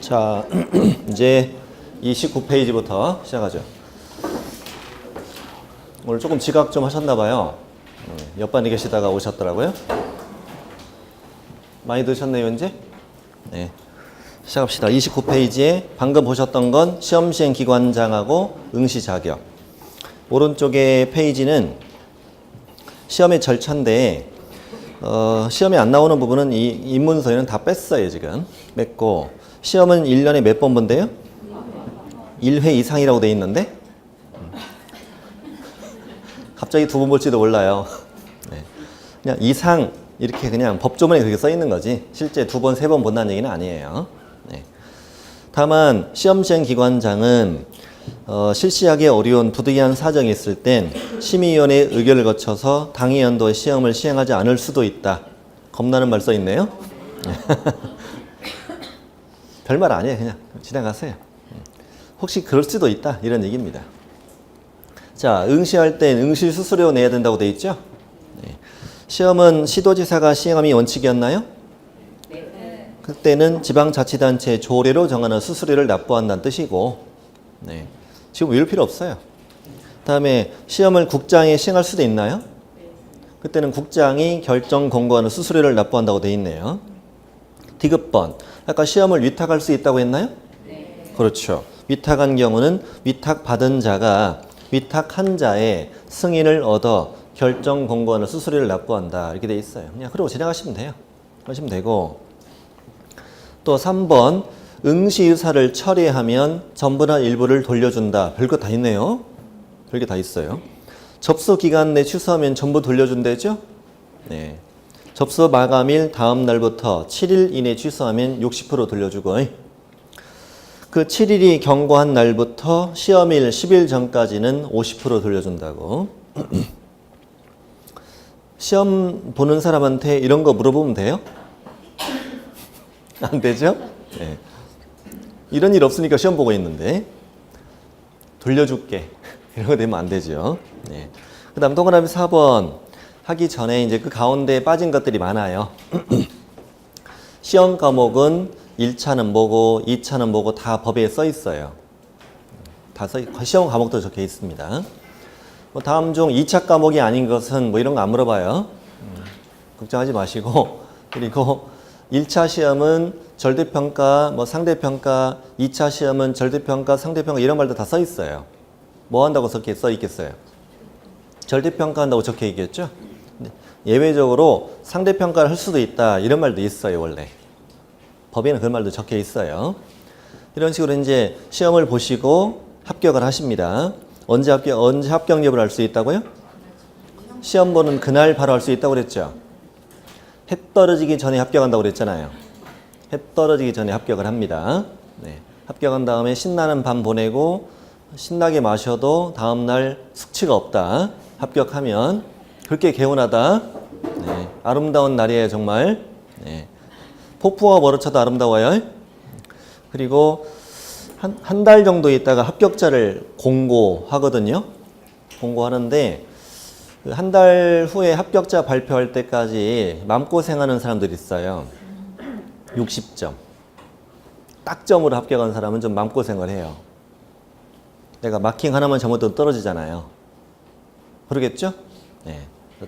자, 이제 29페이지부터 시작하죠. 오늘 조금 지각 좀 하셨나봐요. 옆반에 계시다가 오셨더라고요. 많이 드셨네요, 이제? 네. 시작합시다. 29페이지에 방금 보셨던 건 시험시행 기관장하고 응시 자격. 오른쪽에 페이지는 시험의 절차인데, 시험에 안 나오는 부분은 이 입문서에는 다 뺐어요, 지금. 뺐고, 시험은 1년에 몇 번 본대요? 1회 이상이라고 돼 있는데, 갑자기 2번 볼지도 몰라요. 네. 그냥 이상, 이렇게 그냥 법조문에 그렇게 써 있는 거지, 실제 2번, 3번 본다는 얘기는 아니에요. 네. 다만, 시험시행 기관장은 실시하기 어려운 부득이한 사정이 있을 땐 심의위원회의 의결을 거쳐서 당해 연도에 시험을 시행하지 않을 수도 있다. 겁나는 말 써 있네요. 별말 아니에요. 그냥 지나가세요. 혹시 그럴 수도 있다. 이런 얘기입니다. 자, 응시할 땐 응시 수수료 내야 된다고 돼 있죠? 네. 시험은 시도지사가 시행함이 원칙이었나요? 네. 그때는 지방자치단체의 조례로 정하는 수수료를 납부한다는 뜻이고, 네. 지금 외울 필요 없어요. 다음에 시험을 국장이 시행할 수도 있나요? 그때는 국장이 결정 공고하는 수수료를 납부한다고 돼 있네요. 디귿번. 아까 시험을 위탁할 수 있다고 했나요? 네. 그렇죠. 위탁한 경우는 위탁받은 자가 위탁한 자의 승인을 얻어 결정 공고하는 수수료를 납부한다. 이렇게 돼 있어요. 그냥 그러고 지나가시면 돼요. 그러시면 되고. 또 3번. 응시 의사를 처리하면 전부나 일부를 돌려준다. 별거 다 있네요. 별게 다 있어요. 접수 기간 내 취소하면 전부 돌려준대죠? 네. 접수 마감일 다음 날부터 7일 이내 취소하면 60% 돌려주고, 그 7일이 경과한 날부터 시험일 10일 전까지는 50% 돌려준다고. 시험 보는 사람한테 이런 거 물어보면 돼요? 안 되죠? 네. 이런 일 없으니까 시험 보고 있는데 돌려줄게 이런 거 되면 안 되죠. 네. 그 다음 동그라미 4번 하기 전에 이제 그 가운데 빠진 것들이 많아요. 시험 과목은 1차는 뭐고 2차는 뭐고 다 법에 써 있어요. 다 시험 과목도 적혀 있습니다. 뭐 다음 중 2차 과목이 아닌 것은 뭐 이런 거 안 물어봐요. 걱정하지 마시고. 그리고 1차 시험은 절대평가, 뭐 상대평가, 2차 시험은 절대평가, 상대평가 이런 말도 다 써 있어요. 뭐 한다고 써 있겠어요? 절대평가 한다고 적혀 있겠죠? 예외적으로 상대평가를 할 수도 있다. 이런 말도 있어요, 원래. 법에는 그런 말도 적혀 있어요. 이런 식으로 이제 시험을 보시고 합격을 하십니다. 언제 합격 여부를 알 수 있다고요? 시험 보는 그날 바로 알 수 있다고 그랬죠? 해 떨어지기 전에 합격한다고 그랬잖아요. 해 떨어지기 전에 합격을 합니다. 네. 합격한 다음에 신나는 밤 보내고 신나게 마셔도 다음날 숙취가 없다. 합격하면 그렇게 개운하다. 네. 아름다운 날이에요, 정말. 네. 폭풍과 멀어쳐도 아름다워요. 그리고 한 달 정도 있다가 합격자를 공고하거든요. 공고하는데 한 달 후에 합격자 발표할 때까지 마음고생하는 사람들이 있어요. 60점. 딱 점으로 합격한 사람은 좀 마음고생을 해요. 내가 마킹 하나만 잘못하면 떨어지잖아요. 그러겠죠? 네.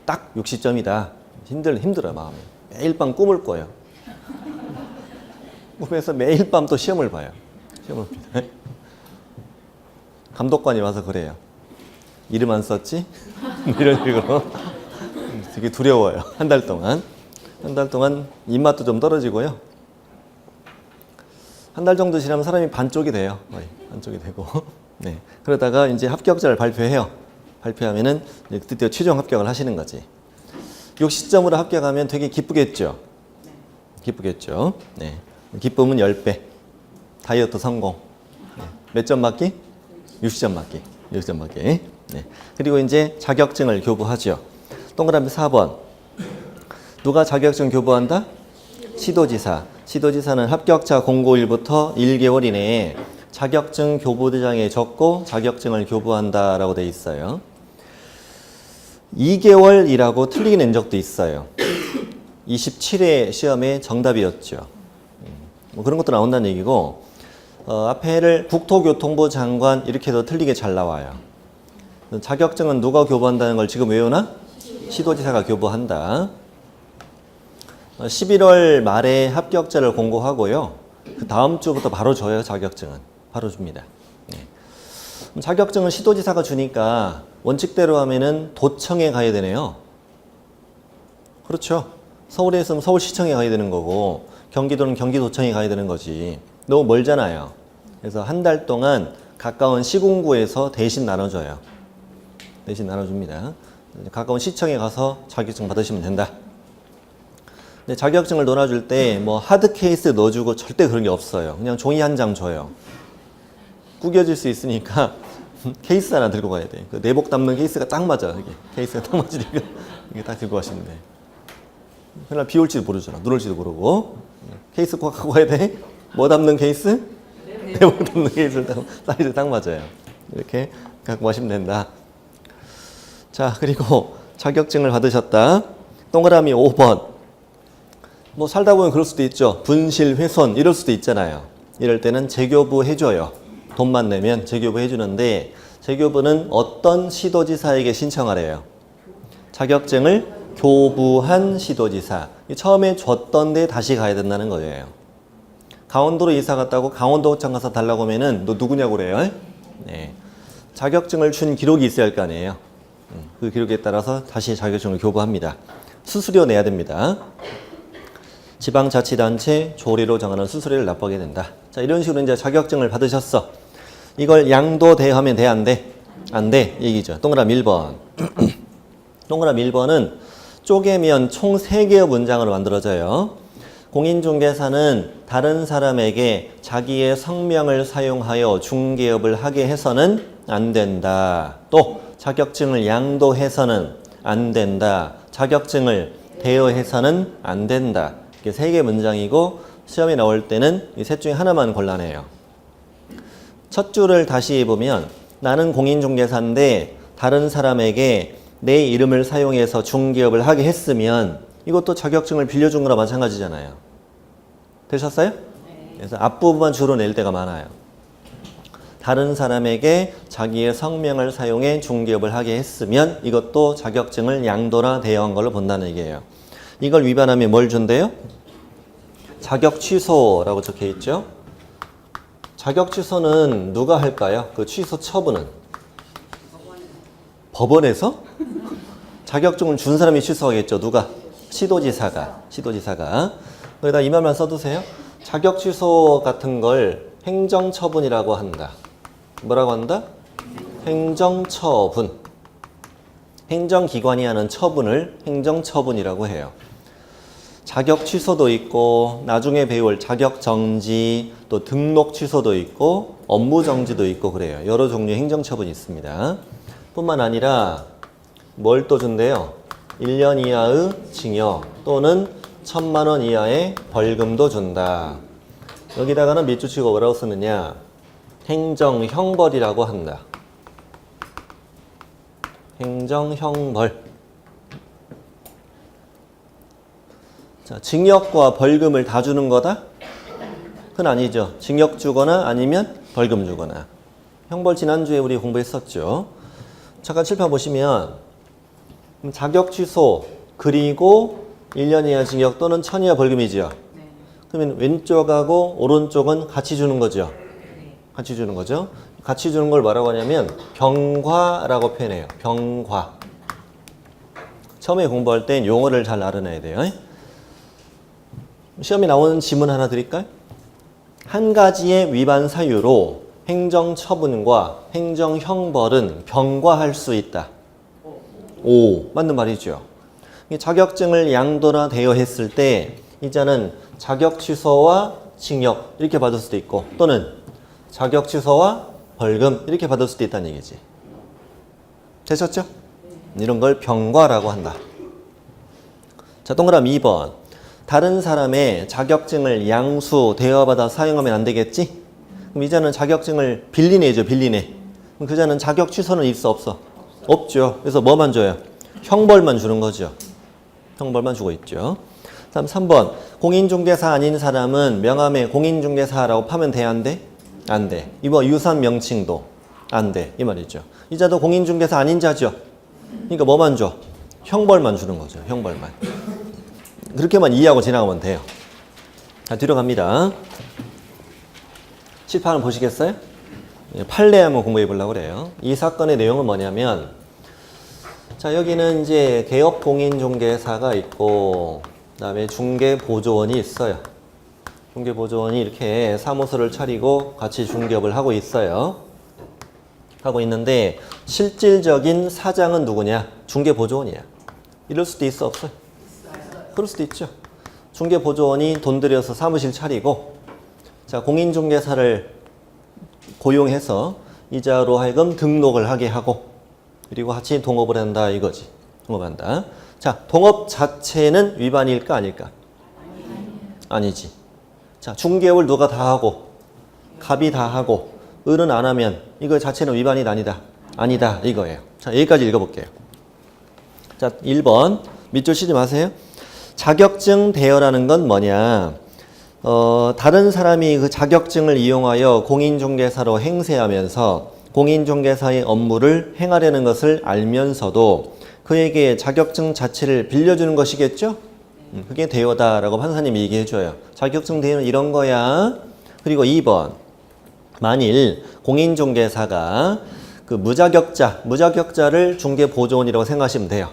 딱 60점이다. 힘들어요, 마음이. 매일 밤 꿈을 꿔요. 꿈에서 매일 밤 또 시험을 봐요. 시험을 봅니다. 감독관이 와서 그래요. 이름 안 썼지? 이런 식으로. 되게 두려워요. 한 달 동안. 한 달 동안 입맛도 좀 떨어지고요. 한 달 정도 지나면 사람이 반쪽이 돼요. 거의 반쪽이 되고. 네. 그러다가 이제 합격자를 발표해요. 발표하면은 드디어 최종 합격을 하시는 거지. 60점으로 합격하면 되게 기쁘겠죠? 기쁘겠죠? 네. 기쁨은 10배. 다이어트 성공. 네. 몇 점 맞기? 60점 맞기. 60점 맞기. 네. 그리고 이제 자격증을 교부하죠. 동그라미 4번. 누가 자격증 교부한다? 시도지사. 시도지사는 합격자 공고일부터 1개월 이내에 자격증 교부대장에 적고 자격증을 교부한다라고 돼 있어요. 2개월이라고 틀리게 낸 적도 있어요. 27회 시험의 정답이었죠. 뭐 그런 것도 나온다는 얘기고, 앞에를 국토교통부 장관 이렇게 해도 틀리게 잘 나와요. 자격증은 누가 교부한다는 걸 지금 외우나? 시도지사가 교부한다. 11월 말에 합격자를 공고하고요. 그 다음 주부터 바로 줘요, 자격증은. 바로 줍니다. 네. 자격증은 시도지사가 주니까 원칙대로 하면은 도청에 가야 되네요. 그렇죠. 서울에 있으면 서울시청에 가야 되는 거고, 경기도는 경기도청에 가야 되는 거지. 너무 멀잖아요. 그래서 한 달 동안 가까운 시군구에서 대신 나눠줘요. 대신 나눠줍니다. 가까운 시청에 가서 자격증 받으시면 된다. 근데 자격증을 넣어줄 때 뭐 하드 케이스 넣어주고 절대 그런 게 없어요. 그냥 종이 한 장 줘요. 구겨질 수 있으니까 케이스 하나 들고 가야 돼. 그 내복 담는 케이스가 딱 맞아. 이게 케이스가 딱 맞으니까 이게 딱 들고 가시면 돼. 그날 비 올지도 모르잖아. 눈 올지도 모르고. 케이스 꼭 갖고 가야 돼. 뭐 담는 케이스? 내복 담는 케이스를 사이즈 딱 맞아요. 이렇게 갖고 가시면 된다. 자, 그리고 자격증을 받으셨다. 동그라미 5번. 뭐 살다 보면 그럴 수도 있죠. 분실, 훼손 이럴 수도 있잖아요. 이럴 때는 재교부 해줘요. 돈만 내면 재교부 해주는데, 재교부는 어떤 시도지사에게 신청하래요? 자격증을 교부한 시도지사. 처음에 줬던 데 다시 가야 된다는 거예요. 강원도로 이사 갔다고 강원도청 가서 달라고 하면은 너 누구냐고 그래요. 네. 자격증을 준 기록이 있어야 할 거 아니에요. 그 기록에 따라서 다시 자격증을 교부합니다. 수수료 내야 됩니다. 지방자치단체 조례로 정하는 수수료를 납부하게 된다. 자, 이런 식으로 이제 자격증을 받으셨어. 이걸 양도대하면 돼, 안 돼? 안 돼. 얘기죠. 동그라미 1번. 동그라미 1번은 쪼개면 총 3개의 문장으로 만들어져요. 공인중개사는 다른 사람에게 자기의 성명을 사용하여 중개업을 하게 해서는 안 된다. 또 자격증을 양도해서는 안 된다. 자격증을 대여해서는 안 된다. 이게 3개 문장이고 시험에 나올 때는 이 셋 중에 하나만 골라내요. 첫 줄을 다시 해보면 나는 공인중개사인데 다른 사람에게 내 이름을 사용해서 중개업을 하게 했으면 이것도 자격증을 빌려준 거나 마찬가지잖아요. 되셨어요? 그래서 앞부분만 주로 낼 때가 많아요. 다른 사람에게 자기의 성명을 사용해 중개업을 하게 했으면 이것도 자격증을 양도나 대여한 걸로 본다는 얘기예요. 이걸 위반하면 뭘 준대요? 자격 취소라고 적혀 있죠. 자격 취소는 누가 할까요? 그 취소 처분은? 법원에서? 자격증을 준 사람이 취소하겠죠. 누가? 시도지사가. 거기다 이 말만 써두세요. 자격 취소 같은 걸 행정처분이라고 한다. 뭐라고 한다? 행정처분. 행정기관이 하는 처분을 행정처분이라고 해요. 자격 취소도 있고 나중에 배울 자격 정지, 또 등록 취소도 있고 업무 정지도 있고 그래요. 여러 종류의 행정처분이 있습니다. 뿐만 아니라 뭘 또 준대요? 1년 이하의 징역 또는 1,000만 원 이하의 벌금도 준다. 여기다가는 밑줄 치고 뭐라고 쓰느냐? 행정형벌이라고 한다. 행정형벌. 자, 징역과 벌금을 다 주는 거다? 그건 아니죠. 징역 주거나 아니면 벌금 주거나. 형벌 지난주에 우리 공부했었죠. 잠깐 칠판 보시면 자격 취소 그리고 1년 이하 징역 또는 1,000 이하 벌금이죠. 그러면 왼쪽하고 오른쪽은 같이 주는 거죠. 같이 주는 거죠. 같이 주는 걸 뭐라고 하냐면 병과라고 표현해요. 병과. 처음에 공부할 땐 용어를 잘 알아놔야 돼요. 시험에 나오는 지문 하나 드릴까요? 한 가지의 위반 사유로 행정처분과 행정형벌은 병과할 수 있다. 오, 맞는 말이죠. 자격증을 양도나 대여했을 때 이자는 자격 취소와 징역 이렇게 받을 수도 있고 또는 자격 취소와 벌금 이렇게 받을 수도 있다는 얘기지. 되셨죠? 이런 걸 병과라고 한다. 자, 동그라미 2번. 다른 사람의 자격증을 양수, 대여받아 사용하면 안 되겠지? 그럼 이자는 자격증을 빌리네죠, 빌리네. 그럼 그자는 자격 취소는 있어, 없어? 없죠. 그래서 뭐만 줘요? 형벌만 주는 거죠. 형벌만 주고 있죠. 다음 3번. 공인중개사 아닌 사람은 명함에 공인중개사라고 파면 돼, 안 돼? 안 돼. 이거 유산 명칭도 안 돼. 이 말이죠. 이 자도 공인중개사 아닌 자죠. 그러니까 뭐만 줘? 형벌만 주는 거죠. 형벌만. 그렇게만 이해하고 지나가면 돼요. 자, 뒤로 갑니다. 칠판을 보시겠어요? 판례 한번 공부해 보려고 그래요. 이 사건의 내용은 뭐냐면, 자, 여기는 이제 개업 공인중개사가 있고, 그 다음에 중개보조원이 있어요. 중개보조원이 이렇게 사무소를 차리고 같이 중개업을 하고 있어요. 하고 있는데, 실질적인 사장은 누구냐? 중개보조원이야. 이럴 수도 있어, 없어요? 그럴 수도 있죠. 중개보조원이 돈 들여서 사무실 차리고, 자, 공인중개사를 고용해서 이자로 하여금 등록을 하게 하고, 그리고 같이 동업을 한다 이거지. 동업한다. 자, 동업 자체는 위반일까 아닐까? 아니지. 자, 중개업을 누가 다 하고 갑이 다 하고 을은 안 하면 이거 자체는 위반이 아니다. 아니다 이거예요. 자, 여기까지 읽어볼게요. 자, 1번 밑줄 치지 마세요. 자격증 대여라는 건 뭐냐? 다른 사람이 그 자격증을 이용하여 공인중개사로 행세하면서 공인중개사의 업무를 행하려는 것을 알면서도 그에게 자격증 자체를 빌려주는 것이겠죠? 그게 대여다라고 판사님이 얘기해줘요. 자격증 대여는 이런 거야. 그리고 2번. 만일 공인중개사가 그 무자격자를 중개보조원이라고 생각하시면 돼요.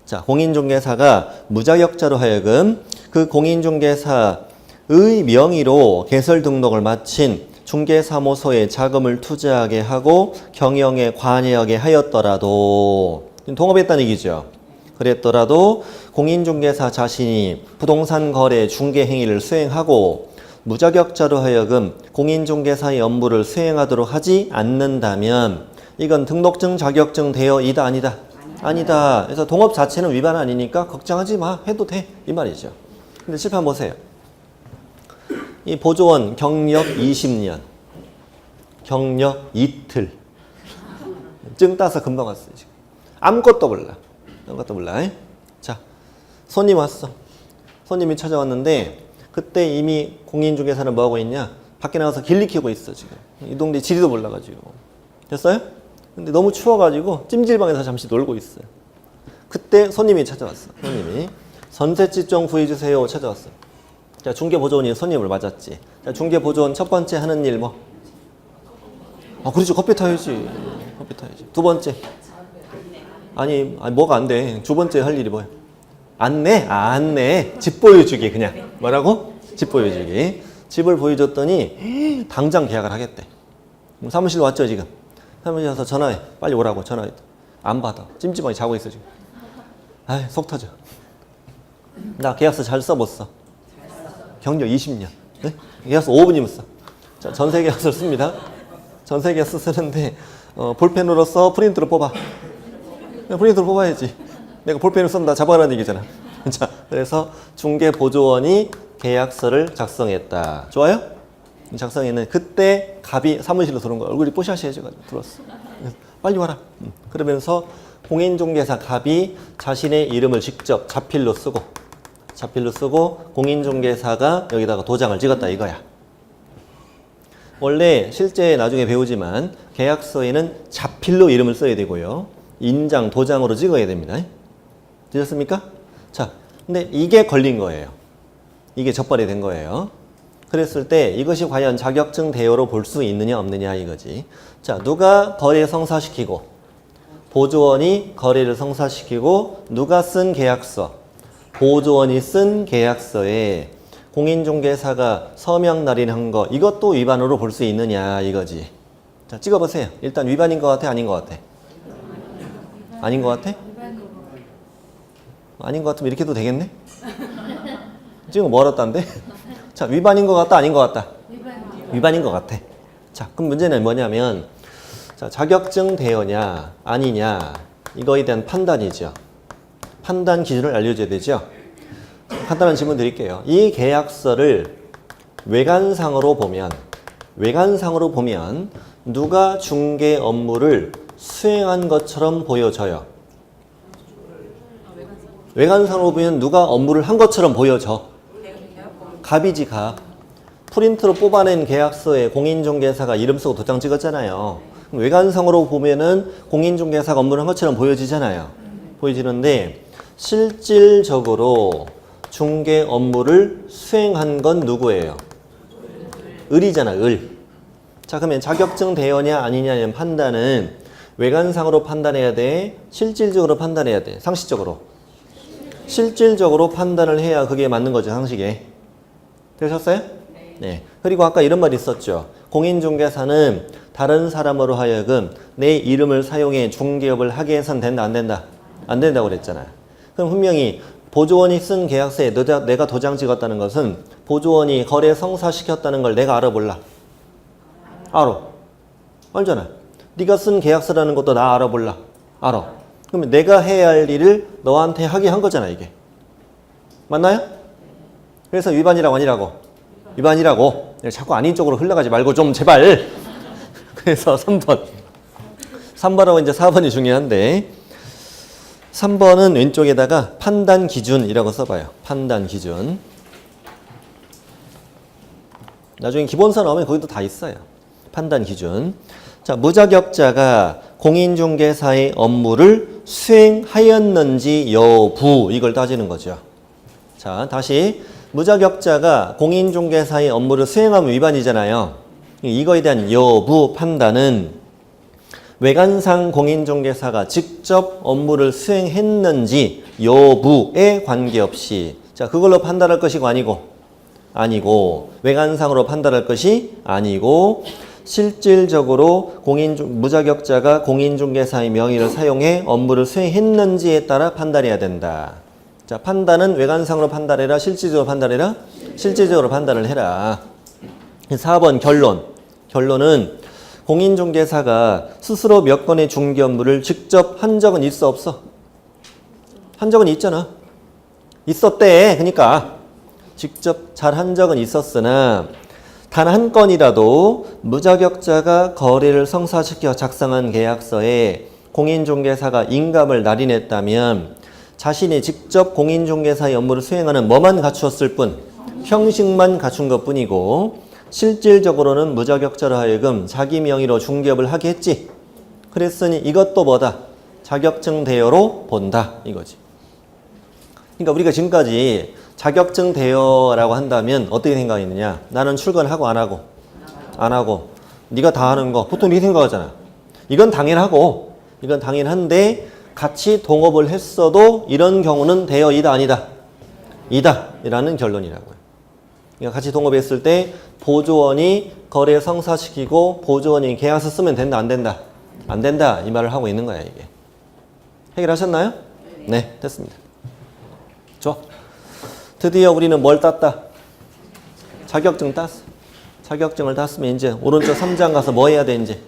자, 공인중개사가 무자격자로 하여금 그 공인중개사의 명의로 개설 등록을 마친 중개사무소에 자금을 투자하게 하고 경영에 관여하게 하였더라도 동업했다는 얘기죠. 그랬더라도 공인중개사 자신이 부동산 거래 중개 행위를 수행하고 무자격자로 하여금 공인중개사의 업무를 수행하도록 하지 않는다면 이건 등록증 자격증 대여이다 아니다? 아니다. 그래서 동업 자체는 위반 아니니까 걱정하지 마. 해도 돼. 이 말이죠. 근데 칠판 보세요. 이 보조원 경력 20년. 경력 이틀. 증 따서 금방 왔어요. 지금. 아무것도 몰라. 아무것도 몰라. 자, 손님 왔어. 손님이 찾아왔는데 그때 이미 공인중개사는 뭐하고 있냐? 밖에 나가서 길 익히고 있어 지금. 이 동네 지리도 몰라가지고. 됐어요? 근데 너무 추워가지고 찜질방에서 잠시 놀고 있어요. 그때 손님이 찾아왔어. 손님이 전셋집 좀 구해주세요 찾아왔어. 자, 중개보조원이 손님을 맞았지. 자, 중개보조원 첫 번째 하는 일 뭐? 그렇지. 커피 타야지. 커피 타야지. 두 번째. 아니 뭐가 안 돼. 두 번째 할 일이 뭐야? 안내? 안내. 집 보여주기 그냥. 뭐라고? 집 보여주기. 집을 보여줬더니 당장 계약을 하겠대. 사무실 왔죠 지금? 사무실 와서 전화해. 빨리 오라고 전화해. 안 받아. 찜찜하게 자고 있어 지금. 아이 속 터져. 나 계약서 잘 써 못 써? 경력 20년. 네? 계약서 5분이면 써. 자, 전세 계약서를 씁니다. 전세 계약서 쓰는데 볼펜으로 써? 프린트로 뽑아? 프린트로 뽑아야지. 내가 볼펜을 쓴다 잡아라는 얘기잖아. 자, 그래서 중개보조원이 계약서를 작성했다. 좋아요? 작성했는 그때 갑이 사무실로 들어온 거야. 얼굴이 뽀샤시해져가지고 들어왔어. 빨리 와라. 그러면서 공인중개사 갑이 자신의 이름을 직접 자필로 쓰고 공인중개사가 여기다가 도장을 찍었다 이거야. 원래 실제 나중에 배우지만 계약서에는 자필로 이름을 써야 되고요. 인장, 도장으로 찍어야 됩니다. 되셨습니까? 자, 근데 이게 걸린 거예요. 이게 적발이 된 거예요. 그랬을 때 이것이 과연 자격증 대여로 볼 수 있느냐 없느냐 이거지. 자, 누가 거래 성사시키고 보조원이 거래를 성사시키고 누가 쓴 계약서? 보조원이 쓴 계약서에 공인중개사가 서명 날인한 거 이것도 위반으로 볼 수 있느냐 이거지. 자, 찍어보세요. 일단 위반인 것 같아? 아닌 것 같아? 아닌 것 같아? 아닌 것 같으면 이렇게 해도 되겠네? 지금 뭐 알았다는데? 자, 위반인 것 같다? 아닌 것 같다? 위반인 것 같아. 자, 그럼 문제는 뭐냐면 자, 자격증 대여냐 아니냐 이거에 대한 판단이죠. 판단 기준을 알려줘야 되죠. 간단한 질문 드릴게요. 이 계약서를 외관상으로 보면 누가 중개 업무를 수행한 것처럼 보여져요? 외관상으로 보면 누가 업무를 한 것처럼 보여져. 갑이지, 갑. 프린트로 뽑아낸 계약서에 공인중개사가 이름 쓰고 도장 찍었잖아요. 외관상으로 보면은 공인중개사가 업무를 한 것처럼 보여지잖아요. 보여지는데 실질적으로 중개 업무를 수행한 건 누구예요? 을이잖아, 을. 자, 그러면 자격증 대여냐 아니냐의 판단은 외관상으로 판단해야 돼? 실질적으로 판단해야 돼? 상식적으로? 실질적으로 판단을 해야 그게 맞는 거죠, 상식에. 되셨어요? 네. 그리고 아까 이런 말 있었죠. 공인중개사는 다른 사람으로 하여금 내 이름을 사용해 중개업을 하게 해선 된다, 안 된다? 안 된다고 그랬잖아요. 그럼 분명히 보조원이 쓴 계약서에 내가 도장 찍었다는 것은 보조원이 거래 성사시켰다는 걸 내가 알아볼라. 알아. 알잖아. 네가 쓴 계약서라는 것도 나 알아볼라. 알아. 그러면 내가 해야 할 일을 너한테 하게 한 거잖아, 이게. 맞나요? 그래서 위반이라고 아니라고? 위반이라고. 자꾸 아닌 쪽으로 흘러가지 말고 좀 제발. 그래서 3번. 3번하고 이제 4번이 중요한데 3번은 왼쪽에다가 판단 기준이라고 써봐요. 판단 기준. 나중에 기본서 나오면 거기도 다 있어요. 판단 기준. 자, 무자격자가 공인중개사의 업무를 수행하였는지 여부 이걸 따지는 거죠. 자, 다시 무자격자가 공인중개사의 업무를 수행하면 위반이잖아요. 이거에 대한 여부 판단은 외관상 공인중개사가 직접 업무를 수행했는지 여부에 관계없이 자, 그걸로 판단할 것이고 아니고 외관상으로 판단할 것이 아니고 실질적으로 무자격자가 공인중개사의 명의를 사용해 업무를 수행했는지에 따라 판단해야 된다. 자, 판단은 외관상으로 판단해라, 실질적으로 판단해라? 실질적으로 판단을 해라. 4번 결론. 결론은 공인중개사가 스스로 몇 건의 중개 업무를 직접 한 적은 있어, 없어? 한 적은 있잖아. 있었대. 그러니까 직접 잘 한 적은 있었으나 단 한 건이라도 무자격자가 거래를 성사시켜 작성한 계약서에 공인중개사가 인감을 날인했다면 자신이 직접 공인중개사의 업무를 수행하는 뭐만 갖추었을 뿐 형식만 갖춘 것뿐이고 실질적으로는 무자격자로 하여금 자기 명의로 중개업을 하게 했지. 그랬으니 이것도 뭐다? 자격증 대여로 본다 이거지. 그러니까 우리가 지금까지 자격증 대여라고 한다면 어떻게 생각했느냐? 나는 출근하고 안 하고? 안 하고. 네가 다 하는 거 보통 이렇게 생각하잖아. 이건 당연하고 이건 당연한데 같이 동업을 했어도 이런 경우는 대여이다 아니다? 이다 이라는 결론이라고요. 그러니까 같이 동업했을 때 보조원이 거래 성사시키고 보조원이 계약서 쓰면 된다 안 된다? 안 된다 이 말을 하고 있는 거야 이게. 해결하셨나요? 네, 됐습니다. 좋아. 드디어 우리는 뭘 땄다? 자격증 땄어. 자격증을 땄으면 이제 오른쪽 3장 가서 뭐 해야 돼 이제?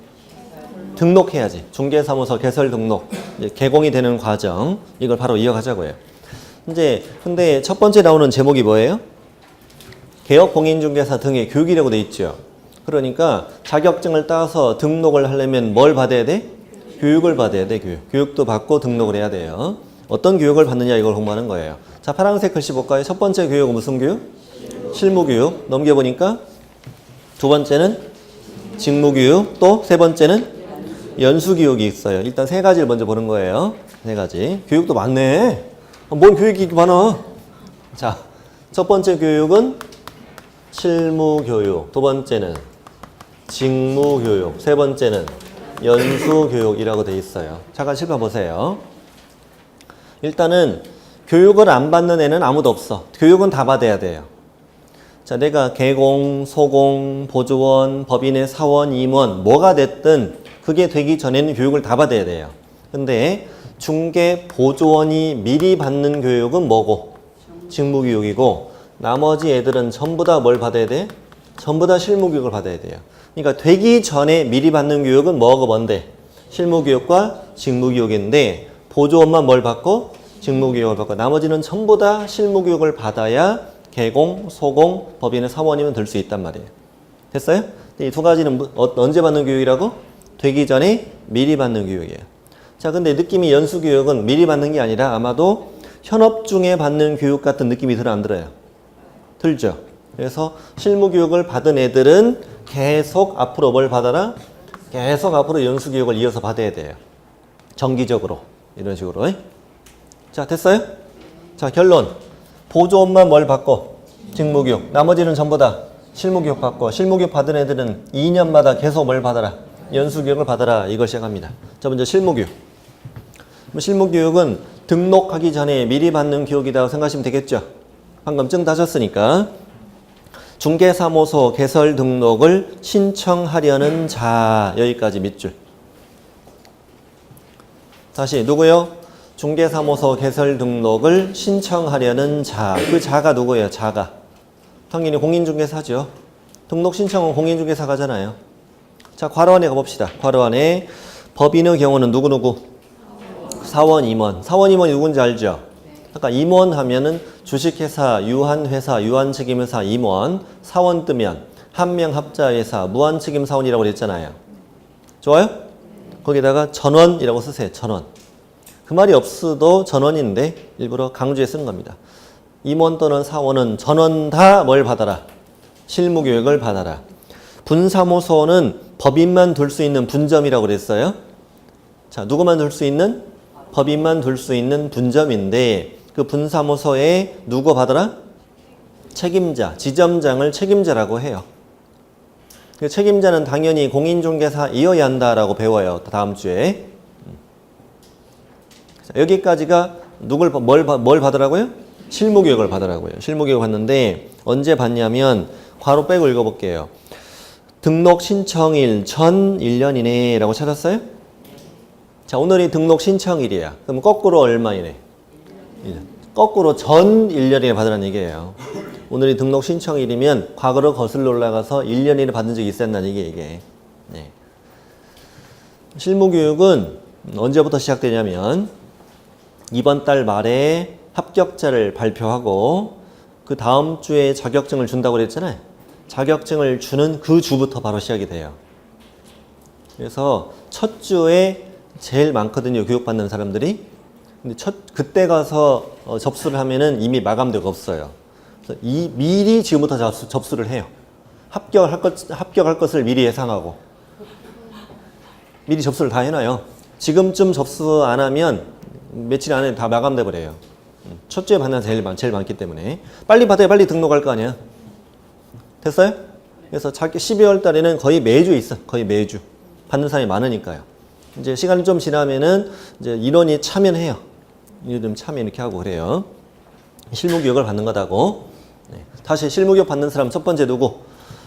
등록해야지. 중개사무소 개설 등록. 이제 개공이 되는 과정. 이걸 바로 이어가자고요. 이제 근데 첫 번째 나오는 제목이 뭐예요? 개업 공인중개사 등의 교육이라고 돼 있죠. 그러니까 자격증을 따서 등록을 하려면 뭘 받아야 돼? 교육을 받아야 돼, 교육. 교육도 받고 등록을 해야 돼요. 어떤 교육을 받느냐 이걸 공부하는 거예요. 자, 파란색 글씨 볼까요? 첫 번째 교육은 무슨 교육? 실무교육. 넘겨보니까 두 번째는 직무교육. 또 세 번째는 연수교육이 있어요. 일단 세 가지를 먼저 보는 거예요. 세 가지. 교육도 많네. 뭔 교육이 이렇게 많아? 자, 첫 번째 교육은 실무교육. 두 번째는 직무교육. 세 번째는 연수교육이라고 돼 있어요. 잠깐 짚어보세요. 일단은 교육을 안 받는 애는 아무도 없어. 교육은 다 받아야 돼요. 자, 내가 개공, 소공, 보조원, 법인의 사원, 임원 뭐가 됐든 그게 되기 전에는 교육을 다 받아야 돼요. 근데 중개 보조원이 미리 받는 교육은 뭐고? 직무교육이고 나머지 애들은 전부 다 뭘 받아야 돼? 전부 다 실무교육을 받아야 돼요. 그러니까 되기 전에 미리 받는 교육은 뭐가 뭔데? 실무교육과 직무교육인데 보조원만 뭘 받고? 직무교육을 받고 나머지는 전부 다 실무교육을 받아야 개공, 소공, 법인의 사원이면 될 수 있단 말이에요. 됐어요? 이 두 가지는 언제 받는 교육이라고? 되기 전에 미리 받는 교육이에요. 자, 근데 느낌이 연수교육은 미리 받는 게 아니라 아마도 현업 중에 받는 교육 같은 느낌이 들어 안 들어요? 들죠? 그래서 실무 교육을 받은 애들은 계속 앞으로 뭘 받아라? 계속 앞으로 연수 교육을 이어서 받아야 돼요. 정기적으로. 이런 식으로. 자, 됐어요? 자, 결론. 보조원만 뭘 받고? 직무교육. 나머지는 전부 다 실무교육 받고, 실무교육 받은 애들은 2년마다 계속 뭘 받아라? 연수교육을 받아라. 이걸 시작합니다. 자, 먼저 실무교육. 실무교육은 등록하기 전에 미리 받는 교육이라고 생각하시면 되겠죠? 방금 증 다셨으니까. 중개사무소 개설 등록을 신청하려는 자. 여기까지 밑줄. 다시 누구요? 중개사무소 개설 등록을 신청하려는 자. 그 자가 누구예요? 자가. 당연히 공인중개사죠. 등록 신청은 공인중개사가 하잖아요. 자, 괄호 안에 가봅시다. 괄호 안에 법인의 경우는 누구누구? 사원, 임원. 사원, 임원이 누군지 알죠? 아까 임원 하면은 주식회사, 유한회사, 유한책임회사, 임원. 사원 뜨면 한명합자회사, 무한책임사원이라고 그랬잖아요. 좋아요? 거기다가 전원이라고 쓰세요. 전원. 그 말이 없어도 전원인데 일부러 강조해 쓰는 겁니다. 임원 또는 사원은 전원 다 뭘 받아라? 실무교육을 받아라. 분사무소는 법인만 둘 수 있는 분점이라고 그랬어요. 자, 누구만 둘 수 있는? 법인만 둘 수 있는 분점인데 그 분사무소에 누구 받아라? 책임자, 지점장을 책임자라고 해요. 그 책임자는 당연히 공인중개사이어야 한다라고 배워요. 다음 주에. 자, 여기까지가 뭘 받으라고요? 실무교육을 받으라고요. 실무교육 받는데 언제 받냐면 괄호 빼고 읽어볼게요. 등록 신청일 전 1년이네 라고 찾았어요? 자, 오늘이 등록 신청일이야. 그럼 거꾸로 얼마이네? 1년. 거꾸로 전 1년이네 받으라는 얘기예요. 오늘이 등록 신청일이면 과거로 거슬러 올라가서 1년이나 받은 적이 있었다는 얘기예요. 이게. 네. 실무교육은 언제부터 시작되냐면 이번 달 말에 합격자를 발표하고 그 다음 주에 자격증을 준다고 그랬잖아요. 자격증을 주는 그 주부터 바로 시작이 돼요. 그래서 첫 주에 제일 많거든요. 교육받는 사람들이. 근데 그때 가서 접수를 하면은 이미 마감되고 없어요. 그래서 미리 지금부터 접수를 해요. 합격할 것을 미리 예상하고. 미리 접수를 다 해놔요. 지금쯤 접수 안 하면 며칠 안에 다 마감돼 버려요. 첫 주에 받는 사람이 제일 많기 때문에. 빨리 받아야 빨리 등록할 거 아니야. 됐어요? 그래서 12월 달에는 거의 매주 있어. 거의 매주. 받는 사람이 많으니까요. 이제 시간이 좀 지나면은 이제 인원이 차면해요. 인원이 차면 이렇게 하고 그래요. 실무교육을 받는 거다고. 네. 다시 실무교육 받는 사람 첫 번째 누구?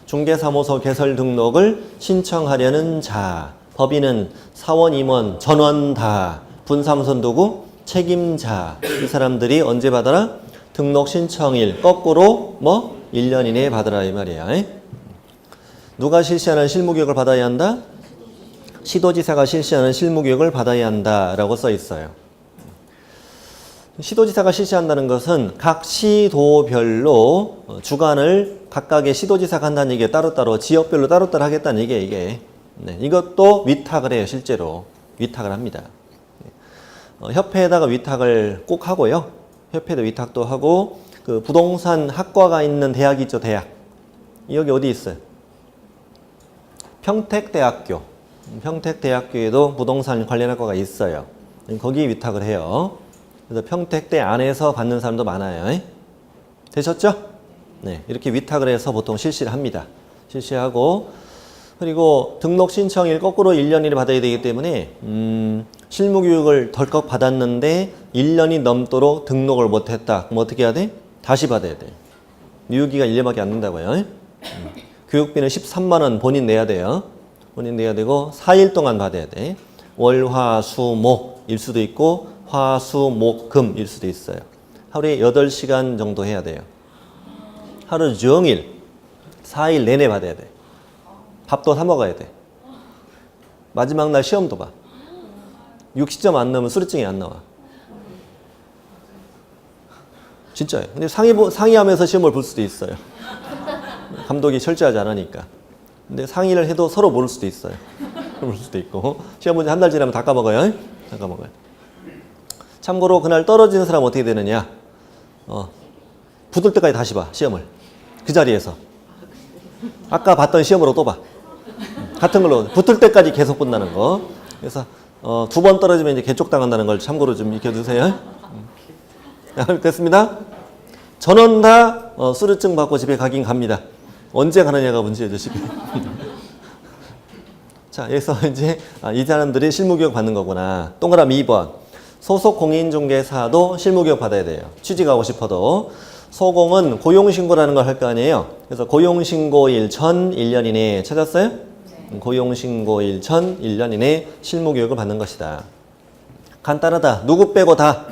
중개사무소 개설 등록을 신청하려는 자. 법인은 사원, 임원, 전원 다. 분사무소는 누구? 책임자. 이 사람들이 언제 받아라? 등록 신청일. 거꾸로 뭐? 1년 이내에 받아라 이 말이야. 누가 실시하는 실무교육을 받아야 한다? 시도지사가 실시하는 실무교육을 받아야 한다라고 써 있어요. 시도지사가 실시한다는 것은 각 시도별로 주관을 각각의 시도지사가 한다는 얘기예요. 따로따로 지역별로 따로따로 하겠다는 얘기예요. 이게. 네, 이것도 위탁을 해요. 실제로 위탁을 합니다. 협회에다가 위탁을 꼭 하고요. 협회도 위탁도 하고 그 부동산 학과가 있는 대학이 있죠. 대학. 여기 어디 있어요? 평택대학교. 평택대학교에도 부동산 관련 학과가 있어요. 거기 위탁을 해요. 그래서 평택대 안에서 받는 사람도 많아요. 되셨죠? 네, 이렇게 위탁을 해서 보통 실시를 합니다. 실시하고 그리고 등록 신청일 거꾸로 1년을 받아야 되기 때문에 실무교육을 덜컥 받았는데 1년이 넘도록 등록을 못했다. 그럼 어떻게 해야 돼? 다시 받아야 돼. 유효기가 1년밖에 안 된다고요. 교육비는 13만 원 본인 내야 돼요. 본인 내야 되고 4일 동안 받아야 돼. 월, 화, 수, 목일 수도 있고 화, 수, 목, 금일 수도 있어요. 하루에 8시간 정도 해야 돼요. 하루 종일 4일 내내 받아야 돼. 밥도 사 먹어야 돼. 마지막 날 시험도 봐. 60점 안 나오면 수료증이 안 나와. 진짜예요. 근데 상의하면서 시험을 볼 수도 있어요. 감독이 철저하지 않으니까. 근데 상의를 해도 서로 모를 수도 있어요. 모를 수도 있고. 시험 문제 한 달 지나면 다 까먹어요. 다 까먹어요. 참고로 그날 떨어지는 사람 어떻게 되느냐? 붙을 때까지 다시 봐, 시험을. 그 자리에서. 아까 봤던 시험으로 또 봐. 같은 걸로 붙을 때까지 계속 본다는 거. 그래서 2번 떨어지면 이제 개쪽당한다는 걸 참고로 좀 익혀두세요. 됐습니다. 전원 다 수료증 받고 집에 가긴 갑니다. 언제 가느냐가 문제죠, 집에. 자, 여기서 이제 이 사람들이 실무교육 받는 거구나. 동그라미 2번. 소속 공인중개사도 실무교육 받아야 돼요. 취직하고 싶어도. 소공은 고용신고라는 걸 할 거 아니에요. 그래서 고용신고일 전 1년 이내에 찾았어요? 네. 고용신고일 전 1년 이내에 실무교육을 받는 것이다. 간단하다. 누구 빼고 다?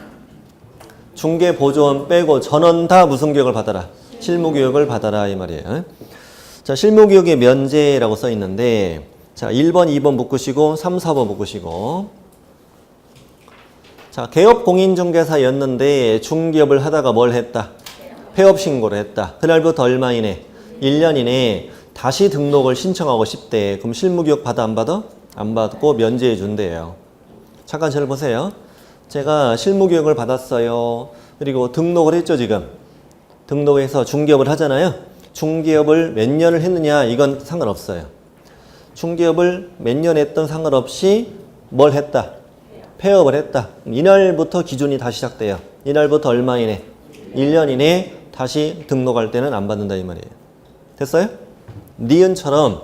중개보조원 빼고 전원 다 무슨 교육을 받아라? 실무교육을 받아라 이 말이에요. 자, 실무교육의 면제라고 써 있는데 자, 1번, 2번 묶으시고 3, 4번 묶으시고 자, 개업공인중개사였는데 중개업을 하다가 뭘 했다? 폐업 신고를 했다. 그날부터 얼마 이내? 1년 이내에 다시 등록을 신청하고 싶대. 그럼 실무교육 받아 안 받아? 안 받고 면제해 준대요. 잠깐 저를 보세요. 제가 실무교육을 받았어요. 그리고 등록을 했죠 지금. 등록해서 중개업을 하잖아요. 중개업을 몇 년을 했느냐 이건 상관없어요. 중개업을 몇 년 했던 상관없이 뭘 했다? 폐업을 했다. 이날부터 기준이 다시 시작돼요. 이날부터 얼마 이내? 1년 이내에 다시 등록할 때는 안 받는다 이 말이에요. 됐어요? 니은처럼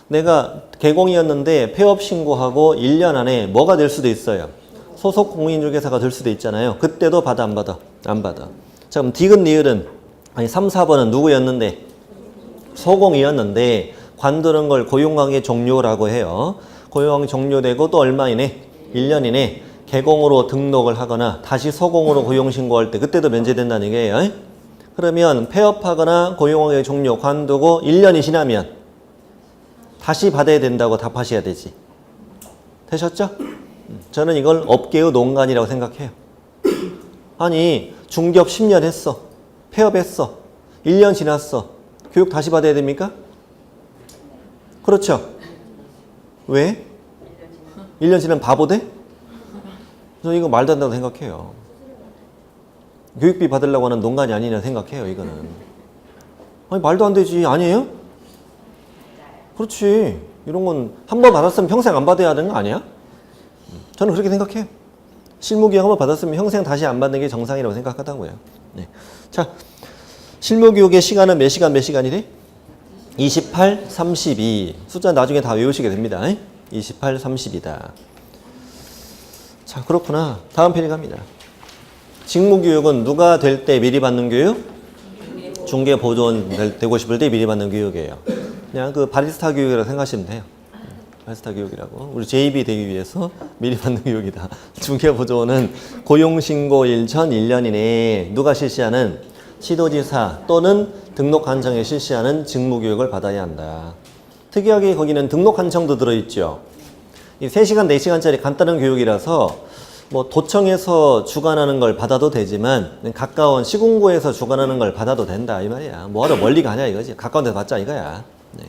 내가 개공이었는데 폐업 신고하고 1년 안에 뭐가 될 수도 있어요. 소속 공인중개사가 될 수도 있잖아요. 그때도 받아 안 받아? 안 받아. 자, 그럼 디귿 니을은 아니 3, 4번은 누구였는데? 소공이었는데 관두는 걸 고용관계 종료라고 해요. 고용관계 종료되고 또 얼마 이내? 1년 이내 개공으로 등록을 하거나 다시 소공으로 고용신고할 때 그때도 면제된다는 얘기예요. 그러면 폐업하거나 고용관계 종료 관두고 1년이 지나면 다시 받아야 된다고 답하셔야 되지. 되셨죠? 저는 이걸 업계의 농간이라고 생각해요. 아니 중개업 10년 했어. 폐업했어. 1년 지났어. 교육 다시 받아야 됩니까? 그렇죠? 왜? 1년 지나면 바보 돼? 저는 이거 말도 안 된다고 생각해요. 교육비 받으려고 하는 농간이 아니냐 생각해요, 이거는. 아니, 말도 안 되지. 아니에요? 그렇지. 이런 건 한 번 받았으면 평생 안 받아야 하는 거 아니야? 저는 그렇게 생각해요. 실무교육 한번 받았으면 평생 다시 안 받는 게 정상이라고 생각하다고요. 네. 자, 실무교육의 시간은 몇 시간, 몇 시간이래? 28, 32. 숫자 나중에 다 외우시게 됩니다. 28, 32다. 자, 그렇구나. 다음 편에 갑니다. 직무교육은 누가 될 때 미리 받는 교육? 중개보조원 되고 싶을 때 미리 받는 교육이에요. 그냥 그 바리스타 교육이라고 생각하시면 돼요. 바리스타 교육이라고. 우리 JB 되기 위해서 미리 받는 교육이다. 중개보조원은 고용신고일 전 1년 이내에 누가 실시하는 시도지사 또는 등록관청에 실시하는 직무교육을 받아야 한다. 특이하게 거기는 등록관청도 들어있죠. 이 3시간, 4시간짜리 간단한 교육이라서 뭐 도청에서 주관하는 걸 받아도 되지만 가까운 시군구에서 주관하는 걸 받아도 된다 이 말이야. 뭐하러 멀리 가냐 이거지. 가까운 데서 받자 이거야. 네.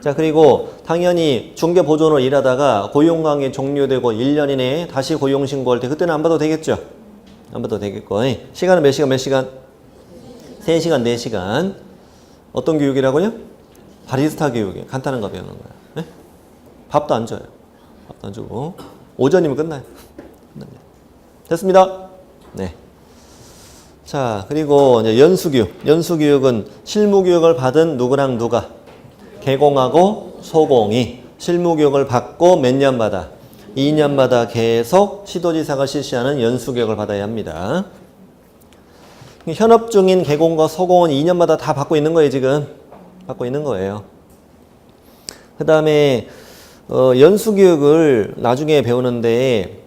자, 그리고 당연히 중개보조원으로 일하다가 고용관계 종료되고 1년 이내에 다시 고용신고할 때 그때는 안 받아도 되겠죠. 안 받아도 되겠고. 시간은 몇 시간 몇 시간? 3시간 4시간. 어떤 교육이라고요? 바리스타 교육이에요. 간단한 거 배우는 거야. 네? 밥도 안 줘요. 밥도 안 주고 오전이면 끝나요. 됐습니다. 네. 자, 그리고 이제 연수교육. 연수교육은 실무교육을 받은 누구랑 누가? 개공하고 소공이 실무교육을 받고 몇 년마다? 2년마다 계속 시도지사가 실시하는 연수교육을 받아야 합니다. 현업 중인 개공과 소공은 2년마다 다 받고 있는 거예요, 지금. 받고 있는 거예요. 그 다음에 연수교육을 나중에 배우는데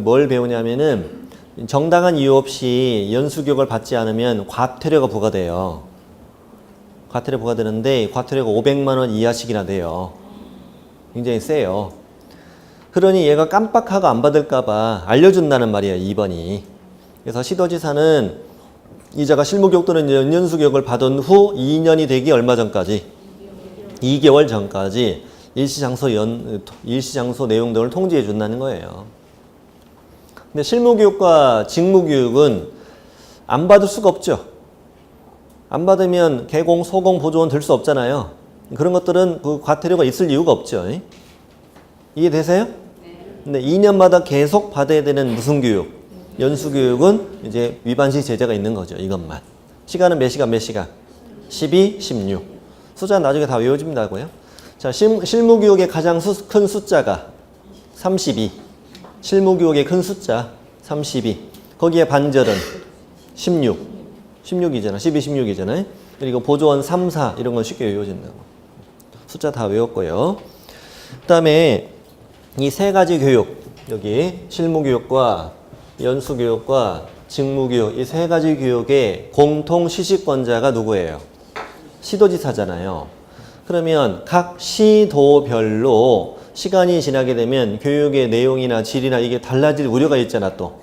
뭘 배우냐면은 정당한 이유 없이 연수교육을 받지 않으면 과태료가 부과돼요. 과태료 부과되는데 과태료가 500만 원 이하씩이나 돼요. 굉장히 세요. 그러니 얘가 깜빡하고 안 받을까 봐 알려준다는 말이에요, 2번이. 그래서 시도지사는 이자가 실무교육 또는 연수교육을 받은 후 2년이 되기 얼마 전까지? 2개월 전까지 일시장소 내용 등을 통지해 준다는 거예요. 근데 실무교육과 직무교육은 안 받을 수가 없죠. 안 받으면 개공, 소공, 보조원 들 수 없잖아요. 그런 것들은 그 과태료가 있을 이유가 없죠. 이해되세요? 근데 2년마다 계속 받아야 되는 무슨 교육? 연수교육은 이제 위반 시 제재가 있는 거죠. 이것만. 시간은 몇 시간, 몇 시간? 12, 16. 숫자는 나중에 다 외워집니다고요. 자, 실무교육의 가장 큰 숫자가 32. 실무교육의 큰 숫자 32. 거기에 반절은 16. 16이잖아. 12, 16이잖아요. 그리고 보조원 3, 4 이런 건 쉽게 외워진다고. 숫자 다 외웠고요. 그 다음에 이 세 가지 교육, 여기 실무교육과 연수교육과 직무교육 이 세 가지 교육의 공통 시식권자가 누구예요? 시도지사잖아요. 그러면 각 시도별로 시간이 지나게 되면 교육의 내용이나 질이나 이게 달라질 우려가 있잖아 또.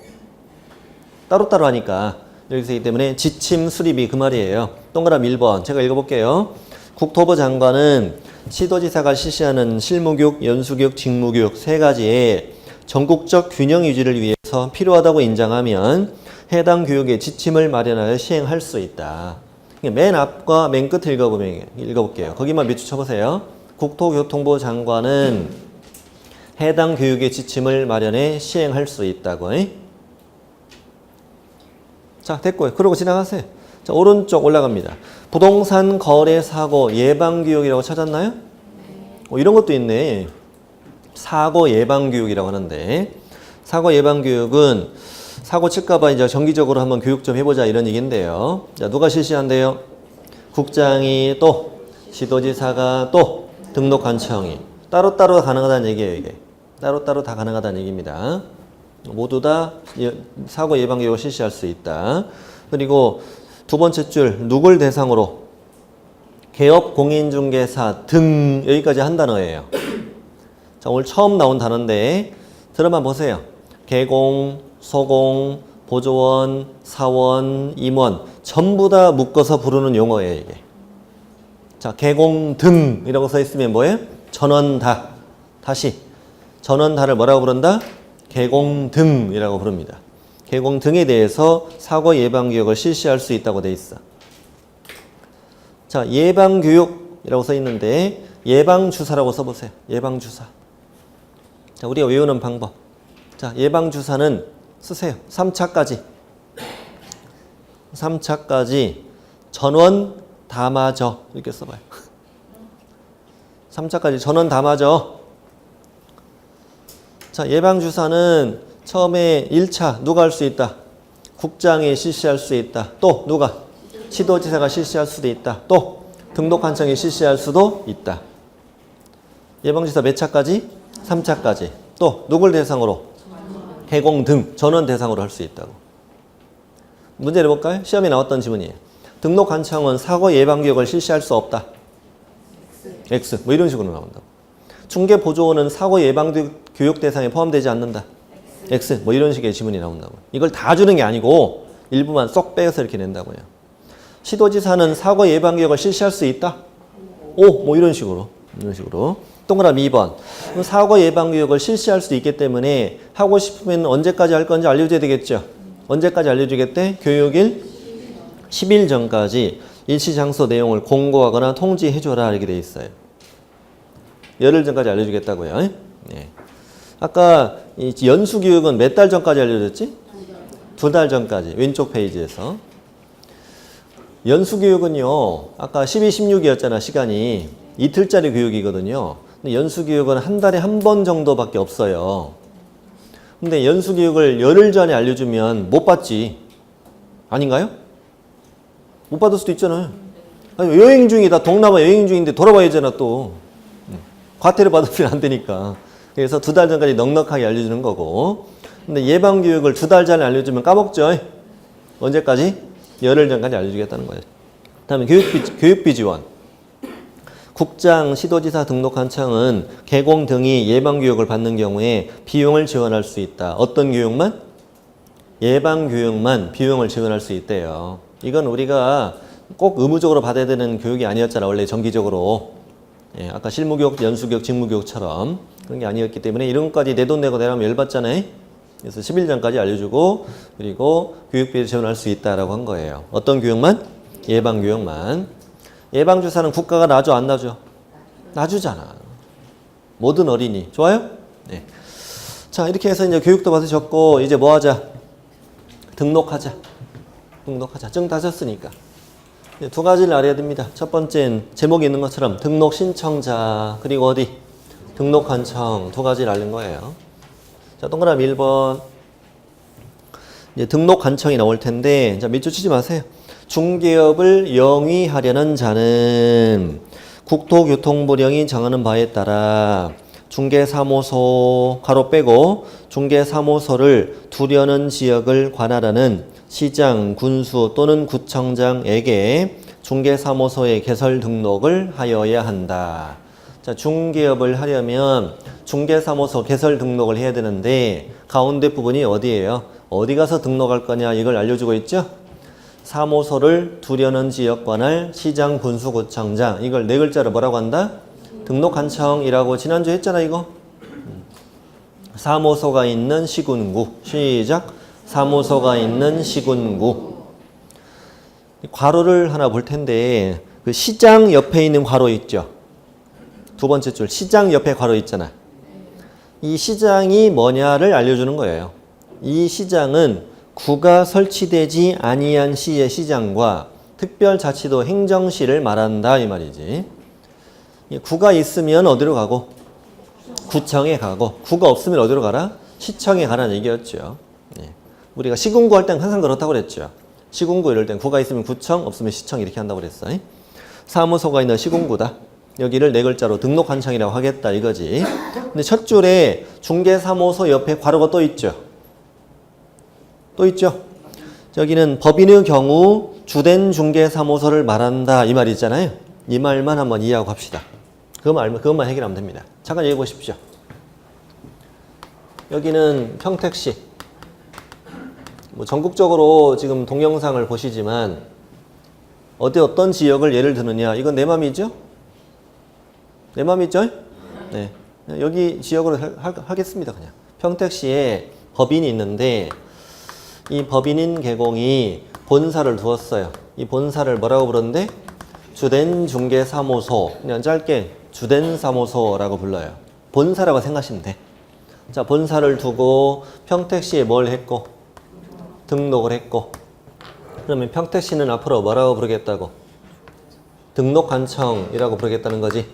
따로따로 하니까. 여기서이기 때문에 지침 수립이 그 말이에요. 동그라미 1번 제가 읽어볼게요. 국토부 장관은 시도지사가 실시하는 실무교육, 연수교육, 직무교육 세 가지의 전국적 균형 유지를 위해서 필요하다고 인정하면 해당 교육의 지침을 마련하여 시행할 수 있다. 맨 앞과 맨 끝을 읽어볼게요. 거기만 밑줄 쳐보세요. 국토교통부 장관은 해당 교육의 지침을 마련해 시행할 수 있다고. 자, 됐고요. 그러고 지나가세요. 자, 오른쪽 올라갑니다. 부동산 거래 사고 예방 교육이라고 찾았나요? 이런 것도 있네. 사고 예방 교육이라고 하는데 사고 예방 교육은 사고 칠까봐 이제 정기적으로 한번 교육 좀 해보자 이런 얘기인데요. 자, 누가 실시한대요? 국장이 또 시도지사가 또 등록관청이 따로따로 가능하다는 얘기예요. 이게 따로따로 다 가능하다는 얘기입니다. 모두 다 사고 예방 교육을 실시할 수 있다. 그리고 두 번째 줄 누굴 대상으로 개업 공인중개사 등 여기까지 한 단어예요. 자, 오늘 처음 나온 단어인데 들어만 보세요. 개공, 소공, 보조원, 사원, 임원 전부 다 묶어서 부르는 용어예요. 이게. 자, 개공 등이라고 써 있으면 뭐예요? 전원 다. 다시 전원 다를 뭐라고 부른다? 개공 등이라고 부릅니다. 개공 등에 대해서 사고 예방 교육을 실시할 수 있다고 돼 있어. 자, 예방 교육이라고 써 있는데 예방 주사라고 써 보세요. 예방 주사. 자, 우리가 외우는 방법. 자, 예방 주사는 쓰세요. 3차까지. 3차까지 전원 다 맞아. 이렇게 써봐요. 3차까지 전원 다 맞아. 자, 예방주사는 처음에 1차 누가 할 수 있다? 국장이 실시할 수 있다. 또 누가? 시도지사가 실시할 수도 있다. 또 등록관청이 실시할 수도 있다. 예방주사 몇 차까지? 3차까지. 또 누굴 대상으로? 개공 등 전원 대상으로 할 수 있다고. 문제 내볼까요? 시험에 나왔던 지문이에요. 등록관청은 사고 예방교육을 실시할 수 없다. X. 뭐 이런 식으로 나온다고. 중개보조원은 사고 예방교육 대상에 포함되지 않는다. X. 뭐 이런 식의 지문이 나온다고. 이걸 다 주는 게 아니고 일부만 쏙 빼서 이렇게 낸다고요. 시도지사는 사고 예방교육을 실시할 수 있다. O. 뭐 이런 식으로. 이런 식으로. 동그라미 2번. 사고 예방교육을 실시할 수 있기 때문에 하고 싶으면 언제까지 할 건지 알려줘야 되겠죠. 언제까지 알려주겠대? 교육일 10일 전까지 일시장소 내용을 공고하거나 통지해줘라 이렇게 돼 있어요. 열흘 전까지 알려주겠다고요. 네. 아까 연수교육은 몇 달 전까지 알려줬지? 2달 전까지. 왼쪽 페이지에서. 연수교육은요. 아까 12, 16이었잖아 시간이. 이틀짜리 교육이거든요. 근데 연수교육은 한 달에 한 번 정도밖에 없어요. 근데 연수교육을 열흘 전에 알려주면 못 받지. 아닌가요? 못 받을 수도 있잖아요. 아니, 여행 중이다. 동남아 여행 중인데 돌아와야잖아 또. 과태료 받으면 안 되니까. 그래서 2달 전까지 넉넉하게 알려주는 거고. 근데 예방교육을 2달 전에 알려주면 까먹죠. 언제까지? 열흘 전까지 알려주겠다는 거예요. 다음에 교육비 지원. 국장, 시도지사 등록관청은 개공 등이 예방교육을 받는 경우에 비용을 지원할 수 있다. 어떤 교육만? 예방교육만 비용을 지원할 수 있대요. 이건 우리가 꼭 의무적으로 받아야 되는 교육이 아니었잖아. 원래 정기적으로. 예, 아까 실무교육, 연수교육, 직무교육처럼 그런 게 아니었기 때문에 이런 것까지 내 돈 내고 내라면 열받잖아요. 그래서 11전까지 알려주고 그리고 교육비를 지원할 수 있다라고 한 거예요. 어떤 교육만? 예방교육만. 예방주사는 국가가 놔줘 안 놔줘? 놔주잖아. 모든 어린이. 좋아요? 네. 자, 이렇게 해서 이제 교육도 받으셨고 이제 뭐 하자? 등록하자. 등록하자. 증 따셨으니까. 두 가지를 알아야 됩니다. 첫 번째는 제목에 있는 것처럼 등록 신청자 그리고 어디? 등록 관청 두 가지를 알는 거예요. 자, 동그라미 1번. 이제 등록 관청이 나올 텐데 자, 밑줄 치지 마세요. 중개업을 영위하려는 자는 국토교통부령이 정하는 바에 따라 중개사무소 가로 빼고 중개사무소를 두려는 지역을 관할하는 시장, 군수 또는 구청장에게 중개사무소의 개설 등록을 하여야 한다. 자, 중개업을 하려면 중개사무소 개설 등록을 해야 되는데 가운데 부분이 어디예요? 어디 가서 등록할 거냐 이걸 알려주고 있죠? 사무소를 두려는 지역 관할 시장, 군수, 구청장 이걸 네 글자로 뭐라고 한다? 등록관청이라고 지난주에 했잖아 이거. 사무소가 있는 시군구. 시작. 사무소가 있는 시군구. 괄호를 하나 볼 텐데 그 시장 옆에 있는 괄호 있죠. 두 번째 줄 시장 옆에 괄호 있잖아. 이 시장이 뭐냐를 알려주는 거예요. 이 시장은 구가 설치되지 아니한 시의 시장과 특별자치도 행정시를 말한다 이 말이지. 구가 있으면 어디로 가고? 구청에 가고 구가 없으면 어디로 가라? 시청에 가라는 얘기였죠. 네. 우리가 시군구 할 때는 항상 그렇다고 그랬죠. 시군구 이럴 땐 구가 있으면 구청 없으면 시청 이렇게 한다고 그랬어요. 사무소가 있는 시군구다. 여기를 네 글자로 등록관청이라고 하겠다 이거지. 근데 첫 줄에 중개사무소 옆에 괄호가 또 있죠. 또 있죠. 여기는 법인의 경우 주된 중개사무소를 말한다 이 말이 있잖아요. 이 말만 한번 이해하고 갑시다. 그것만 해결하면 됩니다. 잠깐 얘기해 보십시오. 여기는 평택시. 뭐 전국적으로 지금 동영상을 보시지만 어떤 지역을 예를 드느냐 이건 내 맘이죠? 내 맘이죠? 네. 여기 지역으로 하겠습니다. 그냥 평택시에 법인이 있는데 이 법인인 계공이 본사를 두었어요. 이 본사를 뭐라고 부르는데? 주된 중개사무소. 그냥 짧게 주된 사무소라고 불러요. 본사라고 생각하시면 돼. 자, 본사를 두고 평택시에 뭘 했고? 등록을 했고. 그러면 평택시는 앞으로 뭐라고 부르겠다고? 등록관청이라고 부르겠다는 거지.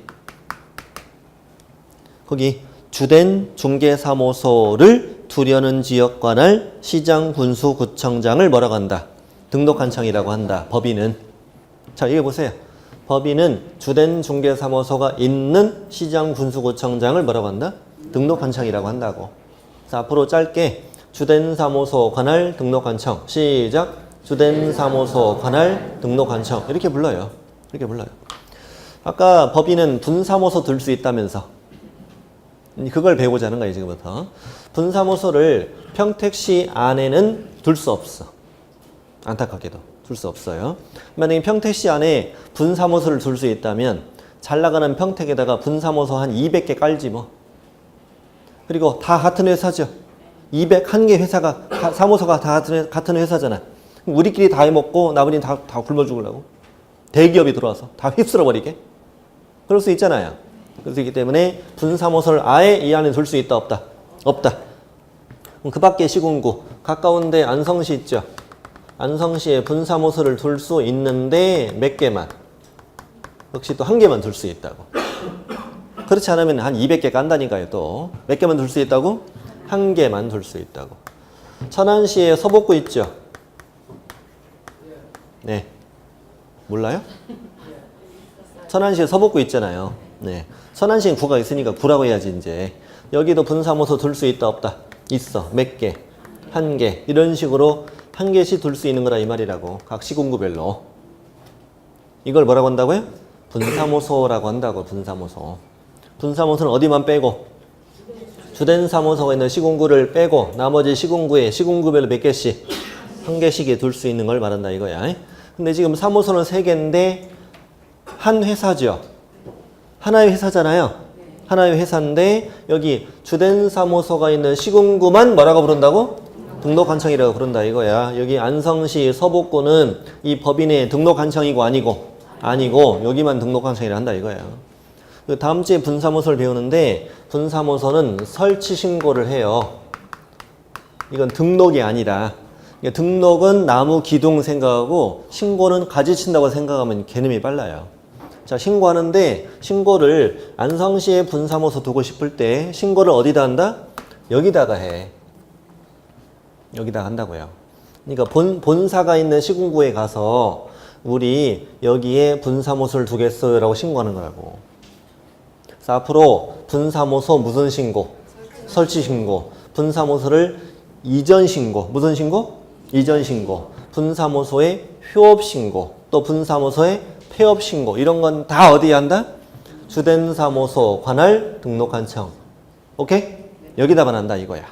거기 주된 중개사무소를 두려는 지역 관할 시장, 군수, 구청장을 뭐라고 한다? 등록관청이라고 한다. 법인은. 자, 이거 보세요. 법인은 주된 중개사무소가 있는 시장, 군수, 구청장을 뭐라고 한다? 등록관청이라고 한다고. 자, 앞으로 짧게 주된 사무소 관할 등록관청. 시작. 주된 사무소 관할 등록관청. 이렇게 불러요. 이렇게 불러요. 아까 법인은 분사무소 둘 수 있다면서. 그걸 배우자는 거예요, 지금부터. 분사무소를 평택시 안에는 둘 수 없어. 안타깝게도 둘 수 없어요. 만약에 평택시 안에 분사무소를 둘 수 있다면 잘 나가는 평택에다가 분사무소 한 200개 깔지 뭐. 그리고 다 같은 회사죠. 201개 회사가 사무소가 다 같은 회사잖아. 우리끼리 다 해먹고 나머지는 다 굶어 죽으려고. 대기업이 들어와서 다 휩쓸어 버리게. 그럴 수 있잖아요. 그렇기 때문에 분사무소를 아예 이 안에 둘 수 있다 없다? 없다. 그 밖에 시군구 가까운데 안성시 있죠. 안성시에 분사무소를 둘 수 있는데 몇 개만. 역시 또 한 개만 둘 수 있다고. 그렇지 않으면 한 200개 깐다니까요. 또 몇 개만 둘 수 있다고? 한 개만 둘 수 있다고. 천안시에 서복구 있죠. 네. 몰라요? 천안시에 서복구 있잖아요. 네. 천안시엔 구가 있으니까 구라고 해야지 이제. 여기도 분사무소 둘 수 있다 없다? 있어. 몇 개? 한 개. 이런 식으로 한 개씩 둘 수 있는 거라 이 말이라고. 각 시군구별로. 이걸 뭐라고 한다고요? 분사무소라고 한다고. 분사무소. 분사무소는 어디만 빼고? 주된 사무소가 있는 시군구를 빼고 나머지 시군구에 시군구별로 몇 개씩? 한 개씩에 둘 수 있는 걸 말한다 이거야. 근데 지금 사무소는 3개인데 한 회사죠. 하나의 회사잖아요. 하나의 회사인데 여기 주된 사무소가 있는 시군구만 뭐라고 부른다고? 등록관청이라고 부른다 이거야. 여기 안성시 서복구는 이 법인의 등록관청이고 아니고 여기만 등록관청이라 한다 이거야. 다음 주에 분사무소를 배우는데 분사무소는 설치 신고를 해요. 이건 등록이 아니라 등록은 나무 기둥 생각하고 신고는 가지 친다고 생각하면 개념이 빨라요. 자, 신고하는데 신고를 안성시에 분사무소 두고 싶을 때 신고를 어디다 한다? 여기다가 해. 여기다 한다고요. 그러니까 본사가 있는 시군구에 가서 우리 여기에 분사무소를 두겠어요 라고 신고하는 거라고. 그래서 앞으로 분사무소 무슨 신고? 설치 신고. 분사무소를 이전 신고. 무슨 신고? 이전 신고. 분사무소의 휴업 신고. 또 분사무소의 폐업 신고. 이런 건 다 어디에 한다? 주된 사무소 관할 등록관청. 오케이? 여기다만 한다 이거야.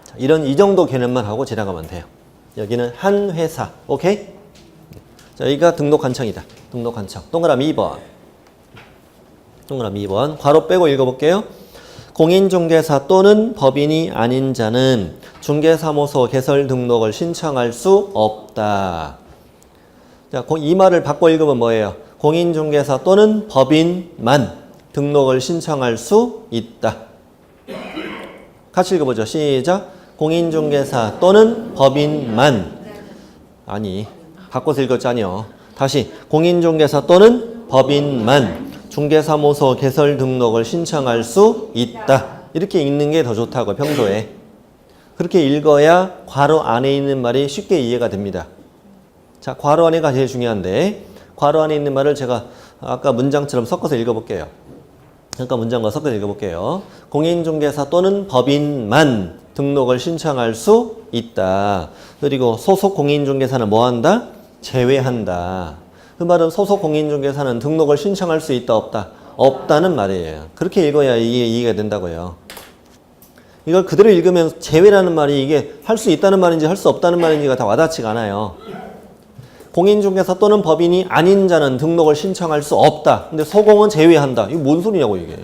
자, 이 정도 개념만 하고 지나가면 돼요. 여기는 한 회사. 오케이? 자, 여기가 등록관청이다. 등록관청. 동그라미 2번. 동그라미 2번. 괄호 빼고 읽어볼게요. 공인중개사 또는 법인이 아닌 자는 중개사무소 개설 등록을 신청할 수 없다. 자, 이 말을 바꿔 읽으면 뭐예요? 공인중개사 또는 법인만 등록을 신청할 수 있다. 같이 읽어보죠. 시작. 공인중개사 또는 법인만. 아니, 바꿔서 읽었잖아요. 다시. 공인중개사 또는 법인만 중개사무소 개설 등록을 신청할 수 있다. 이렇게 읽는 게 더 좋다고 평소에. 그렇게 읽어야 괄호 안에 있는 말이 쉽게 이해가 됩니다. 자, 괄호 안에가 제일 중요한데 괄호 안에 있는 말을 제가 아까 문장처럼 섞어서 읽어볼게요. 잠깐 문장과 섞어서 읽어볼게요. 공인중개사 또는 법인만 등록을 신청할 수 있다. 그리고 소속 공인중개사는 뭐 한다? 제외한다. 그 말은 소속 공인중개사는 등록을 신청할 수 있다 없다? 없다는 말이에요. 그렇게 읽어야 이게 이해가 된다고요. 이걸 그대로 읽으면 제외라는 말이 이게 할 수 있다는 말인지 할 수 없다는 말인지가 다 와닿지가 않아요. 공인중개사 또는 법인이 아닌 자는 등록을 신청할 수 없다. 근데 소공은 제외한다. 이게 뭔 소리냐고 이게.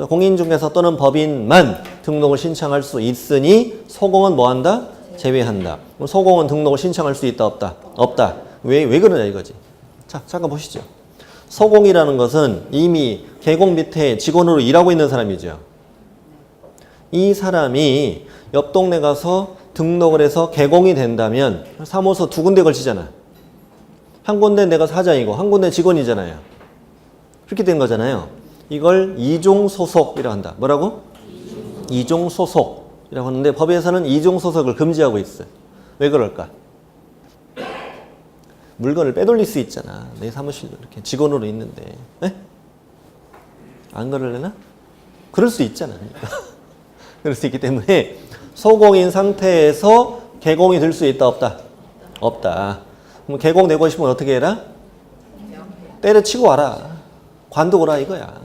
공인중개사 또는 법인만 등록을 신청할 수 있으니 소공은 뭐 한다? 제외한다. 그럼 소공은 등록을 신청할 수 있다 없다? 없다. 왜 그러냐 이거지. 자, 잠깐 보시죠. 소공이라는 것은 이미 계곡 밑에 직원으로 일하고 있는 사람이죠. 이 사람이 옆 동네 가서 등록을 해서 개공이 된다면 사무소 두 군데 걸치잖아. 한 군데 내가 사장이고 한 군데 직원이잖아요. 그렇게 된 거잖아요. 이걸 이종소속이라고 한다. 뭐라고? 이종소속이라고 하는데 법에서는 이종소속을 금지하고 있어요. 왜 그럴까? 물건을 빼돌릴 수 있잖아. 내 사무실로 이렇게 직원으로 있는데. 에? 안 그럴래나? 그럴 수 있잖아. 그럴 수 있기 때문에 소공인 상태에서 개공이 될 수 있다 없다? 없다. 그럼 개공 내고 싶으면 어떻게 해라? 때려치고 와라. 관두고라 이거야.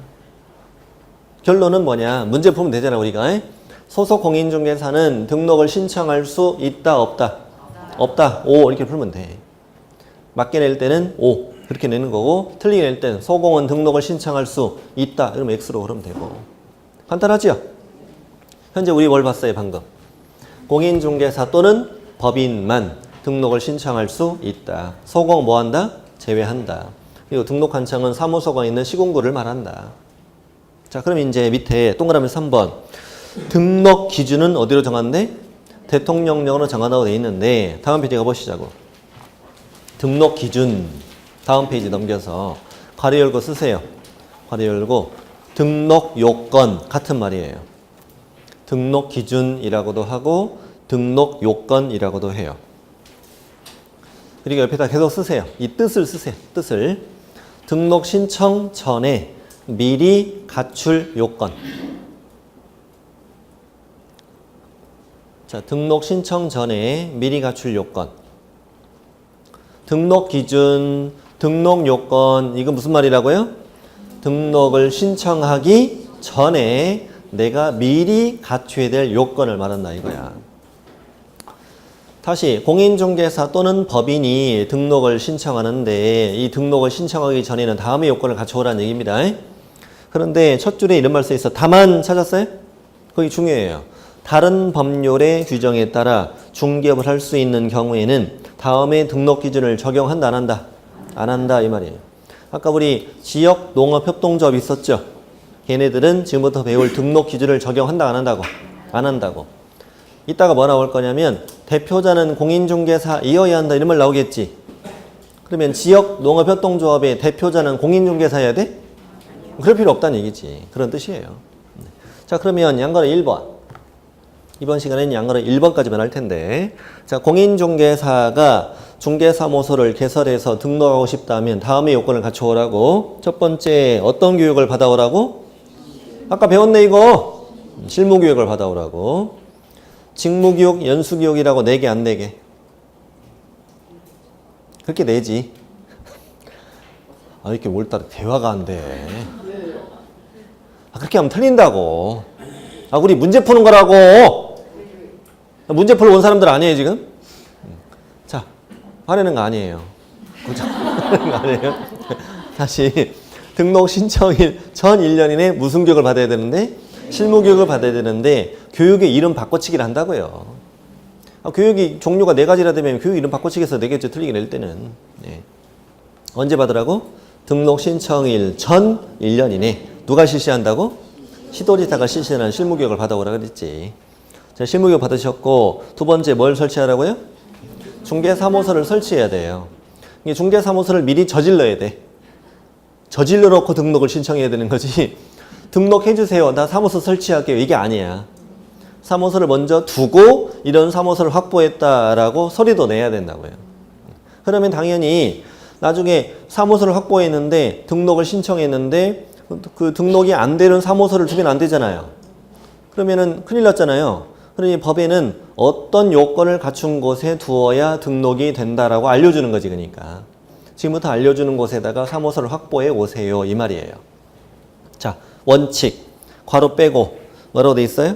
결론은 뭐냐? 문제 풀면 되잖아 우리가. 소속 공인중개사는 등록을 신청할 수 있다 없다? 없다. 오 이렇게 풀면 돼. 맞게 낼 때는 O 그렇게 내는 거고 틀리게 낼 때는 소공은 등록을 신청할 수 있다. 이러면 X로 그러면 되고. 간단하지요? 현재 우리 뭘 봤어요 방금? 공인중개사 또는 법인만 등록을 신청할 수 있다. 소공 뭐 한다? 제외한다. 그리고 등록관청은 사무소가 있는 시군구를 말한다. 자, 그럼 이제 밑에 동그라미 3번 등록 기준은 어디로 정한대? 대통령령으로 정한다고 돼 있는데 다음 페이지 가보시자고. 등록 기준 다음 페이지 넘겨서 괄호 열고 쓰세요. 괄호 열고 등록 요건 같은 말이에요. 등록 기준이라고도 하고 등록 요건이라고도 해요. 그리고 옆에다 계속 쓰세요. 이 뜻을 쓰세요. 뜻을. 등록 신청 전에 미리 갖출 요건. 자, 등록 신청 전에 미리 갖출 요건. 등록 기준, 등록 요건, 이건 무슨 말이라고요? 등록을 신청하기 전에 내가 미리 갖춰야 될 요건을 말한다 이거야. 다시 공인중개사 또는 법인이 등록을 신청하는데 이 등록을 신청하기 전에는 다음의 요건을 갖춰오라는 얘기입니다. 그런데 첫 줄에 이런 말 써 있어. 다만 찾았어요? 거기 중요해요. 다른 법률의 규정에 따라 중개업을 할 수 있는 경우에는 다음의 등록 기준을 적용한다, 안 한다? 안 한다 이 말이에요. 아까 우리 지역 농업협동조합 있었죠? 걔네들은 지금부터 배울 등록 기준을 적용한다, 안 한다고? 안 한다고. 이따가 뭐 나올 거냐면 대표자는 공인중개사이어야 한다 이런 말 나오겠지. 그러면 지역 농업협동조합의 대표자는 공인중개사여야 돼? 그럴 필요 없다는 얘기지. 그런 뜻이에요. 자, 그러면 양거래 1번. 이번 시간에는 양거래 1번까지만 할 텐데, 자, 공인중개사가 중개사무소를 개설해서 등록하고 싶다면 다음의 요건을 갖춰오라고. 첫 번째, 어떤 교육을 받아오라고? 아까 배웠네 이거. 실무교육을 받아오라고. 직무교육, 연수교육이라고 4개 안 4개? 그렇게 내지. 아, 이렇게 오늘따라 대화가 안 돼. 아, 그렇게 하면 틀린다고. 아, 우리 문제 푸는 거라고. 문제 풀러 온 사람들 아니에요, 지금? 자, 화내는 거 아니에요. 화내는 거 아니에요. 다시. 등록 신청일 전 1년 이내 무슨 교육을 받아야 되는데? 실무 교육을 받아야 되는데, 교육의 이름 바꿔치기를 한다고요. 아, 교육이 종류가 4가지라 되면 교육 이름 바꿔치기해서 4개째 틀리게 낼 때는. 네. 언제 받으라고? 등록 신청일 전 1년 이내. 누가 실시한다고? 시도지사가 실시하는 실무교육을 받아오라 그랬지. 자, 실무교육 받으셨고, 두 번째 뭘 설치하라고요? 중개사무소를 설치해야 돼요. 이게 중개사무소를 미리 저질러야 돼. 저질러 놓고 등록을 신청해야 되는 거지. 등록해주세요. 나 사무소 설치할게요. 이게 아니야. 사무소를 먼저 두고 이런 사무소를 확보했다라고 서류도 내야 된다고요. 그러면 당연히 나중에 사무소를 확보했는데 등록을 신청했는데 그 등록이 안 되는 사무소를 두면 안 되잖아요. 그러면은 큰일 났잖아요. 그러니 법에는 어떤 요건을 갖춘 곳에 두어야 등록이 된다라고 알려주는 거지, 그러니까. 지금부터 알려주는 곳에다가 사무소를 확보해 오세요. 이 말이에요. 자, 원칙. 괄호 빼고 뭐라고 돼 있어요?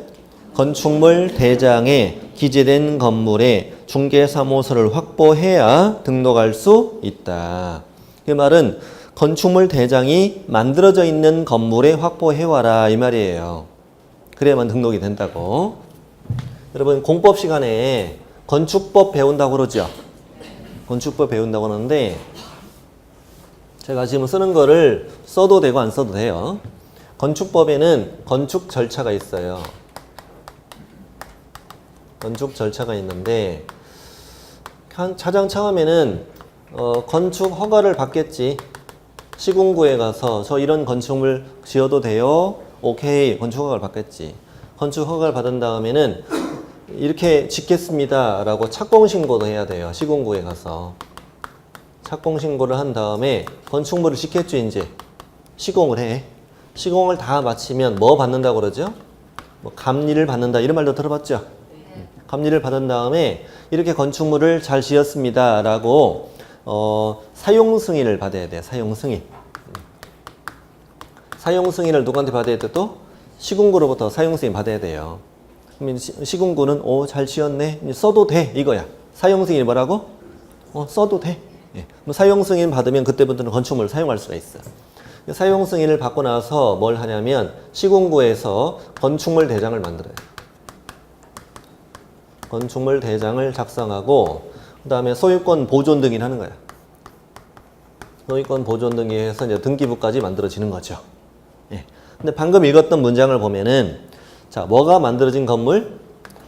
건축물 대장에 기재된 건물에 중개사무소를 확보해야 등록할 수 있다. 그 말은 건축물 대장이 만들어져 있는 건물에 확보해와라 이 말이에요. 그래야만 등록이 된다고. 여러분 공법 시간에 건축법 배운다고 그러죠. 건축법 배운다고 하는데 제가 지금 쓰는 거를 써도 되고 안 써도 돼요. 건축법에는 건축 절차가 있어요. 건축 절차가 있는데 가장 처음에는 건축 허가를 받겠지. 시군구에 가서 저 이런 건축물 지어도 돼요? 오케이. 건축 허가를 받겠지. 건축 허가를 받은 다음에는 이렇게 짓겠습니다 라고 착공신고도 해야 돼요. 시군구에 가서. 착공신고를 한 다음에 건축물을 짓겠죠. 이제 시공을 해. 시공을 다 마치면 뭐 받는다고 그러죠? 뭐 감리를 받는다 이런 말도 들어봤죠? 감리를 받은 다음에 이렇게 건축물을 잘 지었습니다 라고 사용 승인을 받아야 돼요. 사용 승인. 사용 승인을 누구한테 받아야 돼? 또 시군구로부터 사용 승인 받아야 돼요. 그러면 시군구는 잘 지었네. 써도 돼 이거야. 사용 승인이 뭐라고? 써도 돼. 예. 사용 승인 받으면 그때부터는 건축물을 사용할 수가 있어. 사용 승인을 받고 나서 뭘 하냐면 시군구에서 건축물 대장을 만들어요. 건축물 대장을 작성하고 그 다음에 소유권 보존 등을 하는 거야. 소유권 보존 등에 해서 이제 등기부까지 만들어지는 거죠. 예. 근데 방금 읽었던 문장을 보면은 자, 뭐가 만들어진 건물?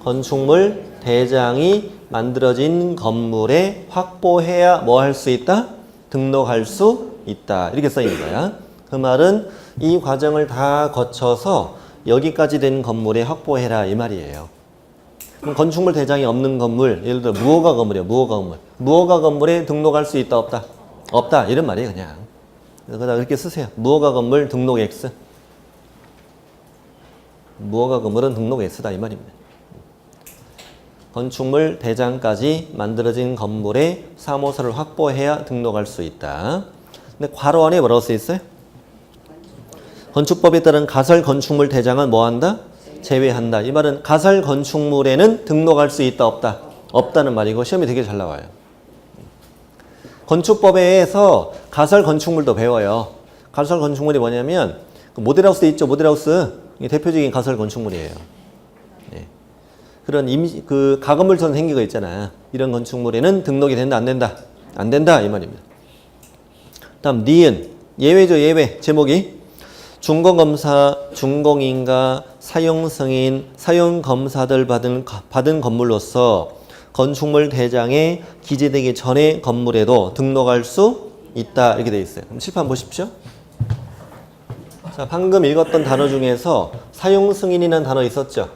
건축물 대장이 만들어진 건물에 확보해야 뭐 할 수 있다? 등록할 수 있다. 이렇게 써 있는 거야. 그 말은 이 과정을 다 거쳐서 여기까지 된 건물에 확보해라 이 말이에요. 그럼 건축물 대장이 없는 건물, 예를 들어 무허가 건물이야. 무허가 건물. 무허가 건물에 등록할 수 있다 없다? 없다. 이런 말이에요 그냥. 그러다 이렇게 쓰세요. 무허가 건물 등록 X. 무허가 건물은 등록 X다 이 말입니다. 건축물 대장까지 만들어진 건물에 사무소를 확보해야 등록할 수 있다. 근데 괄호 안에 뭐라고 써 있어요? 건축법에 따른 가설 건축물 대장은 뭐 한다? 제외한다. 이 말은 가설 건축물에는 등록할 수 있다 없다? 없다는 말이고 시험이 되게 잘 나와요. 건축법에서 가설 건축물도 배워요. 가설 건축물이 뭐냐면 모델하우스 있죠, 모델하우스. 이게 대표적인 가설 건축물이에요. 네. 그런 가건물처럼 생긴 거 있잖아. 이런 건축물에는 등록이 된다, 안 된다? 안 된다, 이 말입니다. 다음, 니은. 예외죠, 예외. 제목이. 준공검사, 준공인가, 사용승인, 사용검사들 받은 건물로서 건축물 대장에 기재되기 전에 건물에도 등록할 수 있다. 이렇게 되어 있어요. 그럼 칠판 보십시오. 자, 방금 읽었던 단어 중에서 사용승인이라는 단어 있었죠.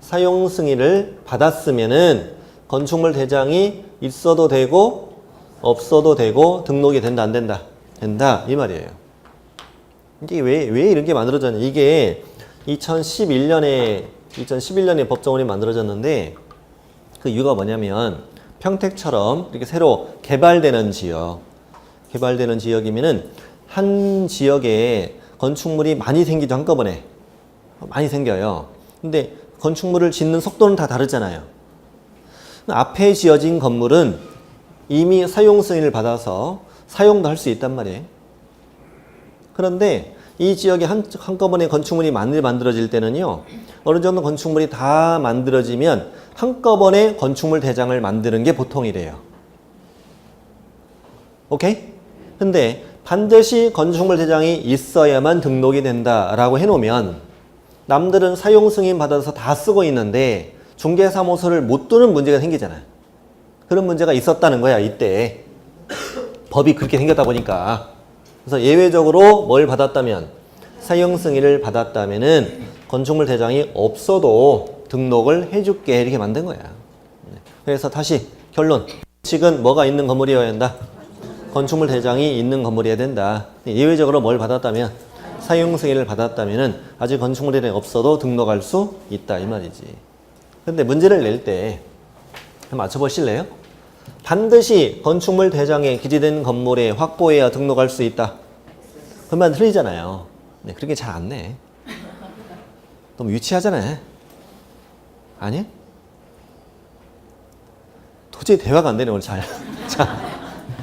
사용승인을 받았으면은 건축물 대장이 있어도 되고 없어도 되고 등록이 된다, 안 된다? 된다, 이 말이에요. 이게 왜 이런 게 만들어졌냐. 이게 2011년에 법정원이 만들어졌는데 그 이유가 뭐냐면 평택처럼 이렇게 새로 개발되는 지역이면은 한 지역에 건축물이 많이 생기죠, 한꺼번에. 많이 생겨요. 근데 건축물을 짓는 속도는 다 다르잖아요. 앞에 지어진 건물은 이미 사용 승인을 받아서 사용도 할 수 있단 말이에요. 그런데 이 지역에 한꺼번에 건축물이 많이 만들어질 때는요, 어느 정도 건축물이 다 만들어지면 한꺼번에 건축물 대장을 만드는 게 보통이래요. 오케이? 근데 반드시 건축물 대장이 있어야만 등록이 된다라고 해놓으면 남들은 사용 승인 받아서 다 쓰고 있는데 중개사무소를 못 두는 문제가 생기잖아요. 그런 문제가 있었다는 거야, 이때. 법이 그렇게 생겼다 보니까. 그래서 예외적으로 뭘 받았다면, 사용 승인을 받았다면은 건축물 대장이 없어도 등록을 해줄게, 이렇게 만든 거야. 그래서 다시 결론. 원칙은 뭐가 있는 건물이어야 한다? 건축물 대장이 있는 건물이어야 된다. 예외적으로 뭘 받았다면, 사용 승인을 받았다면은 아직 건축물 대장이 없어도 등록할 수 있다, 이 말이지. 근데 문제를 낼 때 맞춰보실래요? 반드시 건축물 대장에 기재된 건물에 확보해야 등록할 수 있다. 그러면 틀리잖아요. 네, 그렇게 잘 안 내. 너무 유치하잖아요. 아니? 도저히 대화가 안 되네, 오늘 잘. 자,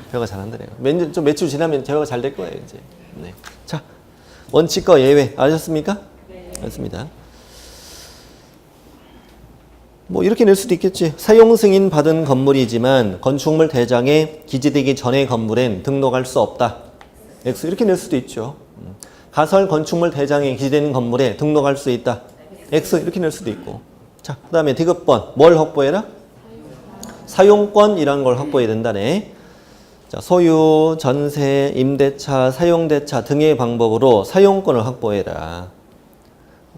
대화가 잘 안 되네요. 몇 주 지나면 대화가 잘 될 거예요, 이제. 네. 자, 원칙과 예외 아셨습니까? 네. 알겠습니다. 뭐 이렇게 낼 수도 있겠지. 사용 승인 받은 건물이지만 건축물 대장에 기재되기 전의 건물엔 등록할 수 없다. X 이렇게 낼 수도 있죠. 가설 건축물 대장에 기재되는 건물에 등록할 수 있다. X 이렇게 낼 수도 있고. 자, 그 다음에 디귿번 뭘 확보해라? 사용권이라는 걸 확보해야 된다네. 자, 소유, 전세, 임대차, 사용대차 등의 방법으로 사용권을 확보해라.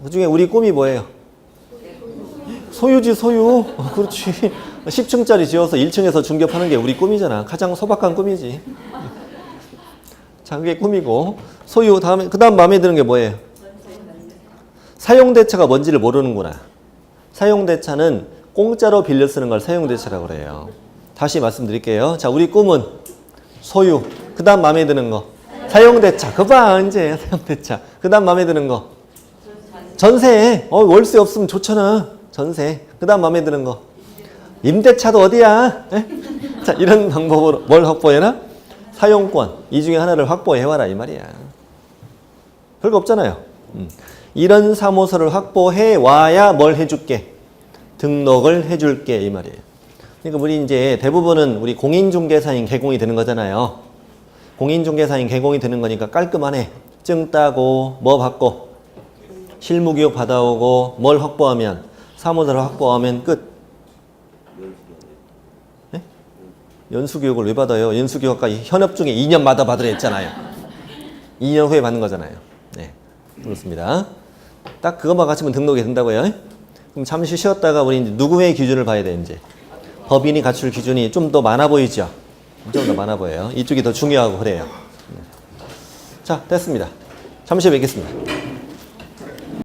그 중에 우리 꿈이 뭐예요? 소유지, 소유. 그렇지. 10층짜리 지어서 1층에서 중개하는 게 우리 꿈이잖아. 가장 소박한 꿈이지. 자, 그게 꿈이고. 소유, 그 다음 마음에 드는 게 뭐예요? 사용대차가 뭔지를 모르는구나. 사용대차는 공짜로 빌려 쓰는 걸 사용대차라고 그래요. 다시 말씀드릴게요. 자, 우리 꿈은 소유. 그 다음 마음에 드는 거. 사용대차. 그봐, 이제 사용대차. 그 다음 마음에 드는 거. 전세. 월세 없으면 좋잖아. 전세. 그 다음 마음에 드는 거. 임대차도 어디야? 에? 자, 이런 방법으로 뭘 확보해라? 사용권. 이 중에 하나를 확보해와라, 이 말이야. 별거 없잖아요. 이런 사무소를 확보해와야 뭘 해줄게? 등록을 해줄게, 이 말이에요. 그러니까 우리 이제 대부분은 우리 공인중개사인 개공이 되는 거잖아요. 공인중개사인 개공이 되는 거니까 깔끔하네. 증 따고, 뭐 받고, 실무교육 받아오고, 뭘 확보하면, 사무소를 확보하면 끝. 네? 연수교육을 왜 받아요? 연수교육과 현업 중에 2년마다 받으라 했잖아요. 2년 후에 받는 거잖아요. 네, 그렇습니다. 딱 그것만 갖추면 등록이 된다고요. 그럼 잠시 쉬었다가 우리 이제 누구의 기준을 봐야 돼, 이제. 법인이 갖출 기준이 좀 더 많아 보이죠? 좀 더 많아 보여요. 이쪽이 더 중요하고 그래요. 자, 됐습니다. 잠시 뵙겠습니다.